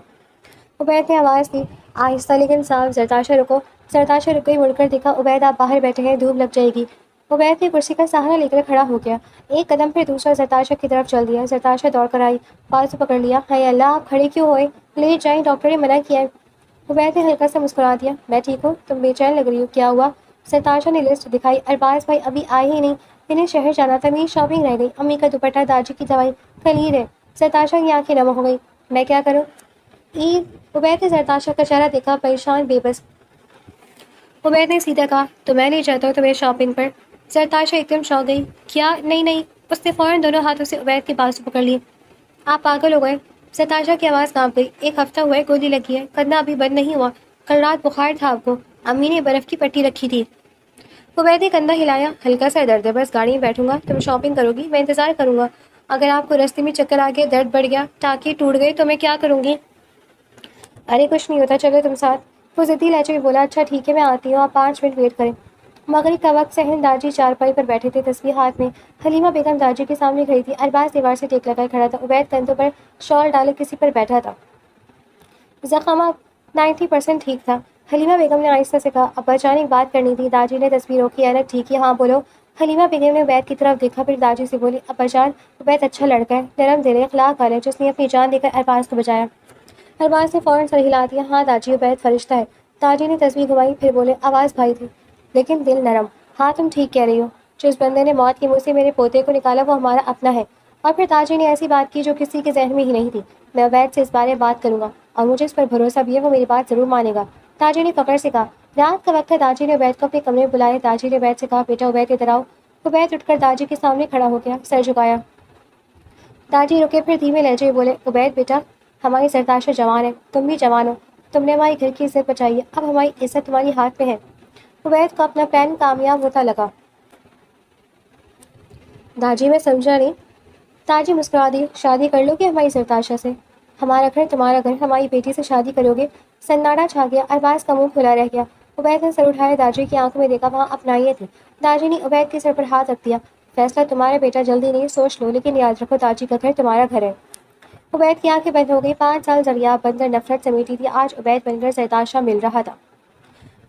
عبید نے آواز دی، آہستہ لیکن صاف، زرتاشا رکو. زرتاشا رک گئی، مڑ کر دیکھا. عبید، آپ باہر بیٹھے ہیں، دھوپ لگ جائے گی. عبید نے کرسی کا سہارا لے کر کھڑا ہو گیا. 1 قدم پھر دوسرا. زرتاشا کی طرف چل دیا. زرتاشا دوڑ کر آئی، بازو پکڑ لیا. ہے اللہ، آپ کھڑے کیوں ہوئے؟ لے جائیں، ڈاکٹر نے منع کیا ہے. عبید نے ہلکا سا مسکرا دیا. میں ٹھیک ہوں، تم بے چین لگ رہی ہو، کیا ہوا؟ زرتاشا نے لسٹ دکھائی. ارباز بھائی ابھی آئے ہی نہیں، انہیں شہر جانا تھا، میری شاپنگ رہ گئی، امی کا دوپٹہ، داجی کی دوائی، کلیر ہے. زرتاشا کی آنکھیں نم ہو گئی. میں کیا کروں؟ عبید نے زرتاشا کا چہرہ دیکھا، پریشان، بے بس. عبید نے سیدھا کہا، تو میں نہیں چاہتا ہوں تمہیں شاپنگ پر. زرتاشا ایک دم چونک گئی. کیا؟ نہیں نہیں. اس نے فوراً دونوں ہاتھوں سے عبید کے بازو پکڑ لیے. آپ پاگل ہو گئے. ستاشا کی آواز کانپ گئی. 1 ہفتہ ہوا ہے گولی لگی ہے, کندھا ابھی بند نہیں ہوا. کل رات بخار تھا آپ کو, امی نے برف کی پٹی رکھی تھی. عبید نے کندھا ہلایا. ہلکا سا درد ہے, بس گاڑی میں بیٹھوں گا, تم شاپنگ کرو گی, میں انتظار کروں گا. اگر آپ کو راستے میں چکر آ گیا, درد بڑھ گیا, ٹانکے ٹوٹ گئے تو میں کیا کروں گی؟ ارے کچھ نہیں ہوتا, چلو تم ساتھ. وہ ضدی لہجے میں بولا. اچھا ٹھیک ہے, میں آتی ہوں, آپ 5 منٹ ویٹ کریں. مغرب کا وقت. صحن داجی چارپائی پر بیٹھے تھے, تسبیح ہاتھ میں. حلیمہ بیگم داجی کے سامنے کھڑی تھی. ارباز دیوار سے ٹیک لگائے کھڑا تھا. عبید کندھوں پر شال ڈالے کسی پر بیٹھا تھا. زخمہ 90% ٹھیک تھا. حلیمہ بیگم نے آہستہ سے کہا. ابا جان ایک بات کرنی تھی. داجی نے تصویر روکی. الگ ٹھیک ہے, ہاں بولو. حلیمہ بیگم نے عبید کی طرف دیکھا, پھر داجی سے بولی. ابا جان, عبید اچھا لڑکا ہے, نرم دل ہے, اخلاق والا ہے, جس نے اپنی جان دے کر ارباز کو بچایا. ارباز نے فوراً سر ہلا دیا. ہاں داجی, عبید فرشتہ ہے. داجی نے تصویر گھمائی, پھر بولے. آواز بھائی تھی لیکن دل نرم. ہاں تم ٹھیک کہہ رہی ہو. جس بندے نے موت کے منہ سے میرے پوتے کو نکالا وہ ہمارا اپنا ہے. اور پھر داجی نے ایسی بات کی جو کسی کے ذہن میں ہی نہیں تھی. میں عبید سے اس بارے میں بات کروں گا, اور مجھے اس پر بھروسہ بھی ہے, وہ میری بات ضرور مانے گا. داجی نے فخر سے کہا. رات کا وقت ہے. داجی نے عبید کو اپنے کمرے میں بلایا. داجی نے عبید سے کہا. بیٹا عبید ادھر آؤ. عبید اٹھ کر داجی کے سامنے کھڑا ہو گیا, سر جھکایا. داجی رکے, پھر دھیمے لہجے میں بولے. عبید بیٹا, ہماری سرتاشا جوان ہے, تم بھی جوان ہو. تم نے ہماری گھر کی عزت بچائی ہے, اب ہماری عزت تمہاری ہاتھ میں ہے. عبید کو اپنا پلان کامیاب ہوتا لگا. داجی میں سمجھا نہیں. داجی مسکرا دی. شادی کر لو گے ہماری سرتاشا سے؟ ہمارا گھر تمہارا گھر, ہماری بیٹی سے شادی کرو گے؟ سناٹا چھا گیا. ارباز کا منہ کھلا رہ گیا. عبید نے سر اٹھایا. داجی کی آنکھوں میں دیکھا, وہاں اپنائیت تھی. داجی نے عبید کے سر پر ہاتھ رکھ دیا. فیصلہ تمہارا بیٹا, جلدی نہیں, سوچ لو, لیکن یاد رکھو داجی کا گھر تمہارا گھر ہے. عبید کی آنکھیں بند ہو گئی. 5 سال ذریعہ بن کر نفرت سمیٹی تھی, آج عبید بن کر سرتاشا مل رہا تھا.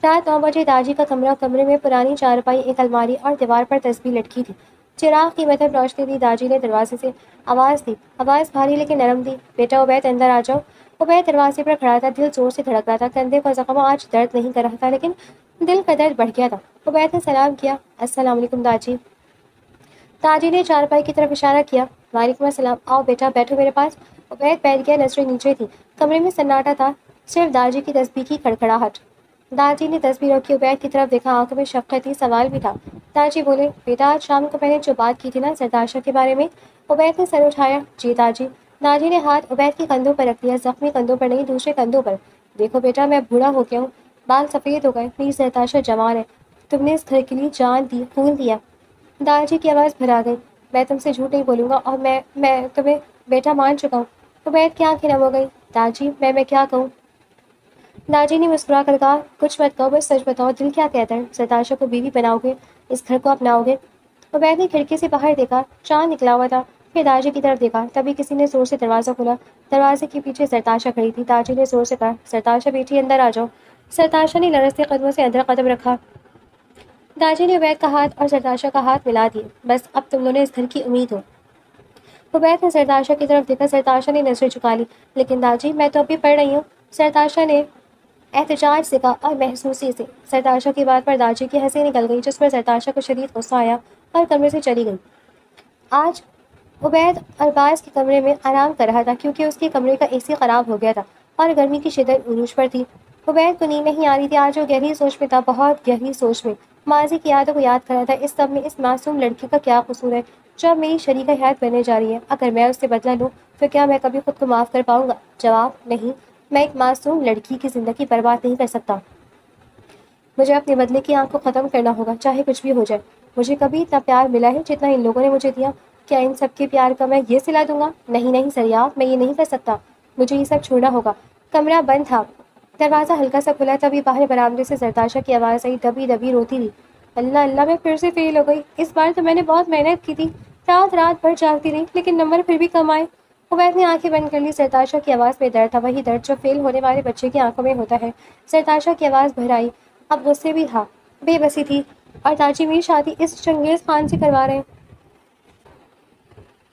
رات 9 بجے. داجی کا کمرہ. کمرے میں پرانی چارپائی, ایک الماری اور دیوار پر تسبیح لٹکی تھی. چراغ کی مدھم روشنی تھی. داجی نے دروازے سے آواز دی. آواز بھاری لیکن نرم تھی. بیٹا عبید, اندر آ جاؤ. عبید دروازے پر کھڑا تھا. دل زور سے دھڑک رہا تھا. کندھے کا زخم آج درد نہیں کر رہا تھا, لیکن دل کا درد بڑھ گیا تھا. عبید نے سلام کیا. السلام علیکم داجی. داجی نے چارپائی کی طرف اشارہ کیا. وعلیکم السلام. آؤ بیٹا, بیٹھو میرے پاس. عبید بیٹھ گیا. نظریں نیچے تھی. کمرے میں سناٹا تھا, صرف داجی کی تسبیح کی کھڑکھڑاہٹ. داجی نے تسبیح رکھی. عبید کی طرف دیکھا, آنکھوں میں شفقت تھی, سوال بھی تھا. داجی بولے. بیٹا, آج شام کو میں نے جو بات کی تھی نا سرتاشا کے بارے میں. عبید نے سر اٹھایا. جی داجی. داجی نے ہاتھ عبید کے کندھوں پر رکھ دیا, زخمی کندھوں پر نہیں, دوسرے کندھوں پر. دیکھو بیٹا, میں بوڑھا ہو گیا ہوں, بال سفید ہو گئے, میری سرتاشا جوان ہے. تم نے اس گھر کے لیے جان دی, خون دیا. داجی کی آواز بھرا گئی. میں تم سے جھوٹ نہیں بولوں گا, اور میں تمہیں بیٹا مان چکا ہوں. عبید کی آنکھیں نم ہو گئی. داجی, میں کیا کہوں؟ داجی نے مسکرا کر کہا. کچھ مت کہو, بس سچ بتاؤ, دل کیا کہتا ہے؟ سرتاشا کو بیوی بناؤ گے, اس گھر کو اپناؤ گے؟ عبید نے کھڑکی سے باہر دیکھا. چاند نکلا ہوا تھا. پھر داجی کی طرف دیکھا. تبھی کسی نے زور سے دروازہ کھولا. دروازے کے پیچھے سرتاشا کھڑی تھی. داجی نے زور سے کہا. سرتاشا بیٹی, اندر آ جاؤ. سرتاشا نے لرزتے قدموں سے اندر قدم رکھا. داجی نے عبید کا ہاتھ اور سرتاشا کا ہاتھ ملا دیے. بس اب تم دونوں اس گھر کی امید ہو. عبید نے سرتاشا کی طرف دیکھا. سرتاشا نے نظریں جھکا لی. لیکن داجی, میں تو ابھی پڑھ رہی ہوں. سرتاشا نے احتجاج سے کہا, اور محسوسی سے. سرتاشا کی بات پر داجی کی ہنسی نکل گئی, جس پر سرتاشا کو شدید غصہ آیا اور کمرے سے چلی گئی. آج عبید ارباز کے کمرے میں آرام کر رہا تھا, کیونکہ اس کے کمرے کا اے سی خراب ہو گیا تھا اور گرمی کی شدت عروج پر تھی. عبید کو نیند نہیں آ رہی تھی. آج وہ گہری سوچ میں تھا, بہت گہری سوچ میں. ماضی کی یادوں کو یاد کر رہا تھا. اس سب میں اس معصوم لڑکی کا کیا قصور ہے جو اب میری شریکہ حیات بننے جا رہی ہے؟ اگر میں اس سے بدلہ لوں تو کیا میں کبھی خود کو معاف کر پاؤں گا؟ جواب نہیں. میں ایک معصوم لڑکی کی زندگی برباد نہیں کر سکتا. مجھے اپنے بدلے کی آنکھ کو ختم کرنا ہوگا, چاہے کچھ بھی ہو جائے. مجھے کبھی اتنا پیار ملا ہے جتنا ان لوگوں نے مجھے دیا. کیا ان سب کے پیار کا میں یہ صلہ دوں گا؟ نہیں سریاب, میں یہ نہیں کر سکتا. مجھے یہ سب چھوڑنا ہوگا. کمرہ بند تھا. دروازہ ہلکا سا کھلا. تبھی باہر برآمدے سے سرتاشا کی آواز آئی. دبی دبی روتی تھی. اللہ اللہ, میں پھر سے فیل ہو گئی. اس بار تو میں نے بہت محنت کی تھی, رات بھر جاگتی رہی, لیکن نمبر پھر بھی کم آئے. عبید نے آنکھیں بند کر لی. سرتاشا کی آواز میں درد تھا, وہی درد جو فیل ہونے والے بچے کی آنکھوں میں ہوتا ہے. سرتاشا کی آواز بھر آئی. اب غصے بھی تھا, بے بسی تھی. اور داجی میری شادی اس چنگیز خان سے کروا رہے ہیں.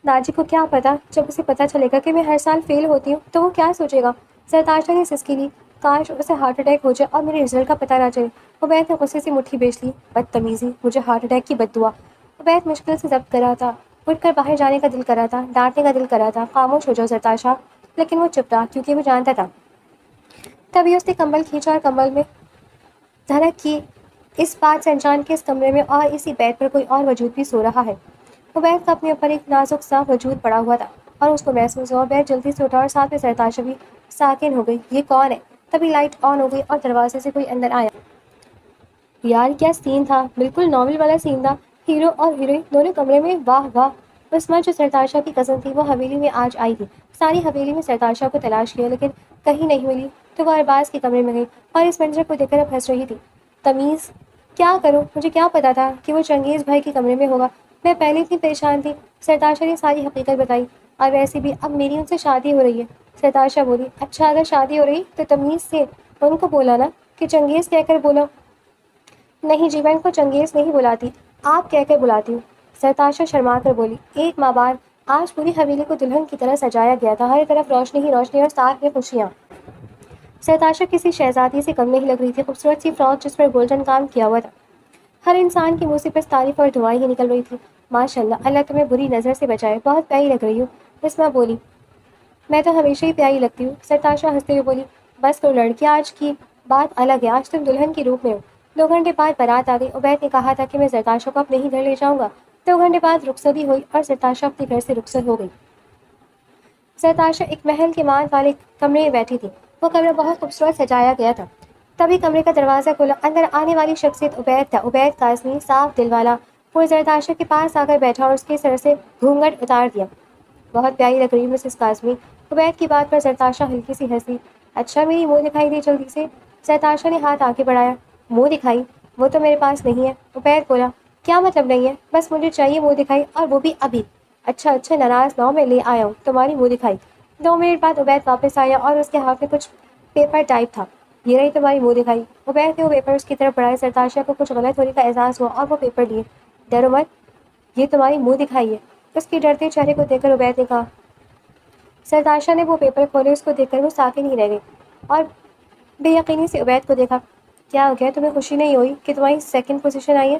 داجی کو کیا پتا, جب اسے پتا چلے گا کہ میں ہر سال فیل ہوتی ہوں تو وہ کیا سوچے گا. سرتاشا نے سسکی لی. کاش اسے ہارٹ اٹیک ہو جائے اور میرے رزلٹ کا پتہ نہ چلے. عبید نے غصے سے مٹھی بیچ لی. بدتمیزی, مجھے ہارٹ اٹیک کی بد دعا. عبید مشکل سے ضبط کر رہا تھا. اٹھ کر باہر جانے کا دل کر رہا تھا, ڈانٹنے کا دل کر رہا تھا. خاموش ہو جاؤ سرتاشا. لیکن وہ چپ رہا, کیونکہ وہ جانتا تھا. تبھی اس نے کمبل کھینچا اور کمبل میں دھڑک کی, اس بات سے انجان کے اس کمرے میں اور اسی بیڈ پر کوئی اور وجود بھی سو رہا ہے. عبید کا اپنے اوپر ایک نازک سا وجود پڑا ہوا تھا. اور اس کو محسوس ہوا. عبید جلدی سے اٹھا اور ساتھ میں سرتاشا بھی ساکن ہو گئی. یہ کون ہے؟ تبھی لائٹ آن ہو گئی اور دروازے سے کوئی اندر آیا. یار کیا سین تھا، بالکل ناول والا سین تھا. ہیرو اور ہیروئن دونوں کمرے میں. واہ واہ. عصمت جو سرتاشا کی کزن تھی وہ حویلی میں آج آئی تھی. ساری حویلی میں سرتاشا کو تلاش کیا لیکن کہیں نہیں ملی تو وہ ارباز کے کمرے میں گئی اور اس منظر کو دیکھ کر اب ہنس رہی تھی. تمیز کیا کروں، مجھے کیا پتا تھا کہ وہ چنگیز بھائی کے کمرے میں ہوگا. میں پہلے اتنی پریشان تھی. سرتاشا نے ساری حقیقت بتائی. اور ویسے بھی اب میری ان سے شادی ہو رہی ہے. سرتاشا بولی. اچھا اگر شادی ہو رہی تو تمیز سے ان کو بولا نا کہ چنگیز کہہ کر بولو. نہیں جی، میں ان کو چنگیز نہیں بلاتی، آپ کہہ کر بلاتی ہوں. سرتاشا شرما کر بولی. ایک ماہ بعد آج پوری حویلی کو دلہن کی طرح سجایا گیا تھا. ہر طرف روشنی ہی روشنی اور ساتھ میں خوشیاں. سرتاشا کسی شہزادی سے کم نہیں لگ رہی تھی. خوبصورت سی فراک جس پر گولڈن کام کیا ہوا تھا. ہر انسان کی منہ سے بس تعریف اور دعائیں ہی نکل رہی تھی. ماشاء اللہ، اللہ تمہیں بری نظر سے بچائے، بہت پیاری لگ رہی ہوں. بسمہ بولی. میں تو ہمیشہ ہی پیاری لگتی ہوں. سرتاشا ہنستے ہوئے بولی. بس کرو لڑکیاں، آج کی بات الگ ہے. آج تم دلہن کے روپ میں ہو. 2 گھنٹے بعد بارات آ گئی. عبید نے کہا تھا کہ میں سرتاشا کو اپنے ہی گھر لے جاؤں گا. 2 گھنٹے بعد رخصتی ہوئی اور سرتاشا اپنے گھر سے رخصت ہو گئی. سرتاشا ایک محل کے مان والے کمرے میں بیٹھی تھی. وہ کمرہ بہت خوبصورت سجایا گیا تھا. تبھی کمرے کا دروازہ کھلا. اندر آنے والی شخصیت عبید تھا. عبید قاسمی، صاف دل والا. وہ سرتاشا کے پاس آ کر بیٹھا اور اس کے سر سے گھونگھٹ اتار دیا. بہت پیاری لگ رہی ہے مسز قاسمی. عبید کی بات پر سرتاشا ہلکی سی ہنسی. اچھا میری منہ دکھائی دے جلدی سے. سرتاشا نے ہاتھ آگے بڑھایا. منہ دکھائی؟ وہ تو میرے پاس نہیں ہے. عبید بولا. کیا مطلب نہیں ہے؟ بس مجھے چاہیے منہ دکھائی، اور وہ بھی ابھی. اچھا اچھا ناراض نہ ہو، میں لے آیا ہوں تمہاری منہ دکھائی. 2 منٹ بعد عبید واپس آیا اور اس کے ہاتھ میں کچھ پیپر ٹائپ تھا. یہ رہی تمہاری منہ دکھائی. عبید نے وہ پیپر اس کی طرف بڑھائے. سرتاشا کو کچھ غلط ہونے کا احساس ہوا اور وہ پیپر لیے. ڈرو مت، یہ تمہاری منہ دکھائی ہے. اس کے ڈرتے چہرے کو دیکھ کر عبید نے کہا. سرتاشا نے وہ پیپر کھولے. اس کو دیکھ کر وہ ساکن ہی رہ گئی اور بے یقینی سے عبید کو دیکھا. کیا ہو گیا، تمہیں خوشی نہیں ہوئی کہ تمہاری سیکنڈ پوزیشن آئی ہے؟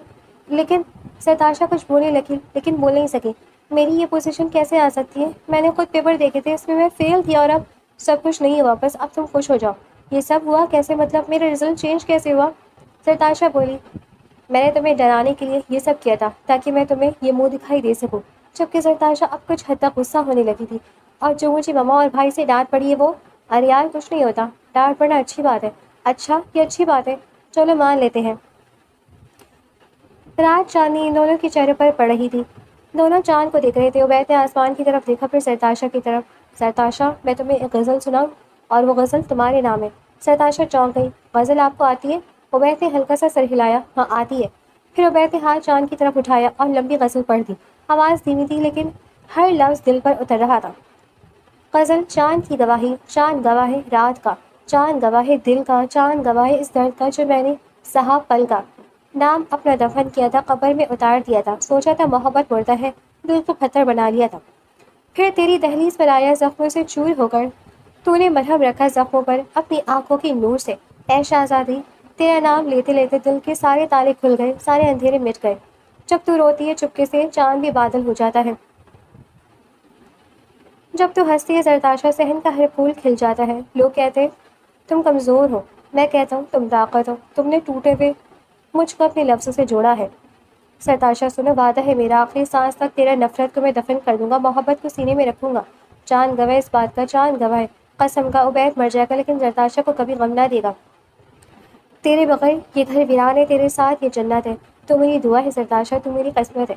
لیکن سرتاشا کچھ بولنے لگی لیکن بول نہیں سکی. میری یہ پوزیشن کیسے آ سکتی ہے؟ میں نے خود پیپر دیکھے تھے، اس میں فیل تھی اور اب سب کچھ نہیں ہوا. بس اب تم خوش ہو جاؤ. یہ سب ہوا کیسے؟ مطلب میرا رزلٹ چینج کیسے ہوا؟ سرتاشا بولی. میں نے تمہیں ڈرانے کے لیے یہ سب کیا تھا تاکہ میں تمہیں یہ منہ دکھائی دے سکوں. جبکہ سرتاشا اب کچھ حد تک غصہ ہونے لگی تھی. اور جو مجھے ماما اور بھائی سے ڈانٹ پڑی ہے وہ. ارے یار کچھ نہیں ہوتا، ڈانٹ پڑنا اچھی بات ہے. اچھا یہ اچھی بات ہے، چلو مان لیتے ہیں. رات چاندنی ان دونوں کے چہرے پر پڑ رہی تھی. دونوں چاند کو دیکھ رہے تھے. عبید نے آسمان کی طرف دیکھا، پھر سرتاشا کی طرف. سرتاشا میں تمہیں ایک غزل سناؤں، اور وہ غزل تمہارے نام ہے. سرتاشا چونک گئی. غزل آپ کو آتی ہے؟ عبید نے ہلکا سا سر ہلایا. ہاں آتی ہے. پھر عبید نے ہاتھ چاند کی طرف اٹھایا اور لمبی غزل پڑھ دی. آواز دھیمی تھی لیکن ہر لفظ دل پر اتر رہا تھا. غزل. چاند کی گواہی، چاند گواہ ہے رات کا، چاند گواہ ہے دل کا، چاند گواہ ہے اس درد کا جو میں نے سہا پل کا. نام اپنا دفن کیا تھا، قبر میں اتار دیا تھا. سوچا تھا محبت مردہ ہے، دل کو پتھر بنا لیا تھا. پھر تیری دہلیز پر آیا زخموں سے چور ہو کر. تو نے مرہم رکھا زخموں پر اپنی آنکھوں کی نور سے. اے شہزادی، تیرا نام لیتے لیتے دل کے سارے تالے کھل گئے، سارے اندھیرے مٹ گئے. جب تو روتی ہے چپکے سے چاند بھی بادل ہو جاتا ہے. جب تو ہنستی ہے سرتاشا صحن کا ہر پھول کھل جاتا ہے. لوگ کہتے تم کمزور ہو، میں کہتا ہوں تم طاقت ہو. تم نے ٹوٹے ہوئے مجھ کو اپنے لفظوں سے جوڑا ہے. سرتاشا سنو، وعدہ ہے میرا، آخری سانس تک تیرا نفرت کو میں دفن کر دوں گا، محبت کو سینے میں رکھوں گا. چاند گواہ اس بات کا، چاند گواہ ہے. قسم کا. عبید مر جائے گا لیکن سرتاشا کو کبھی غم نہ دے گا. تیرے بغیر یہ گھر ویران ہے، تیرے ساتھ یہ جنت ہے. تو میری دعا ہے سرتاشا، تو میری قسمت ہے.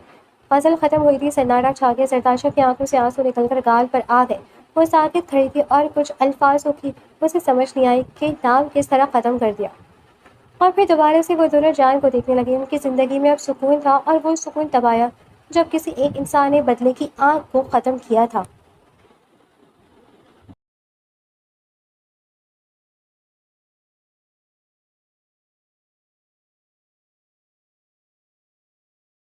غزل ختم ہوئی تھی. سناٹا چھا گیا. سرتاشا کی آنکھوں سے آنسو نکل کر گال پر آ گئے. وہ ساکت کھڑی تھی اور کچھ الفاظوں کی اسے سمجھ نہیں آئی کہ نام کس طرح ختم کر دیا. اور پھر دوبارہ سے وہ دونوں جان کو دیکھنے لگے. ان کی زندگی میں اب سکون تھا، اور وہ سکون تب آیا جب کسی ایک انسان نے بدلے کی آنکھ کو ختم کیا تھا.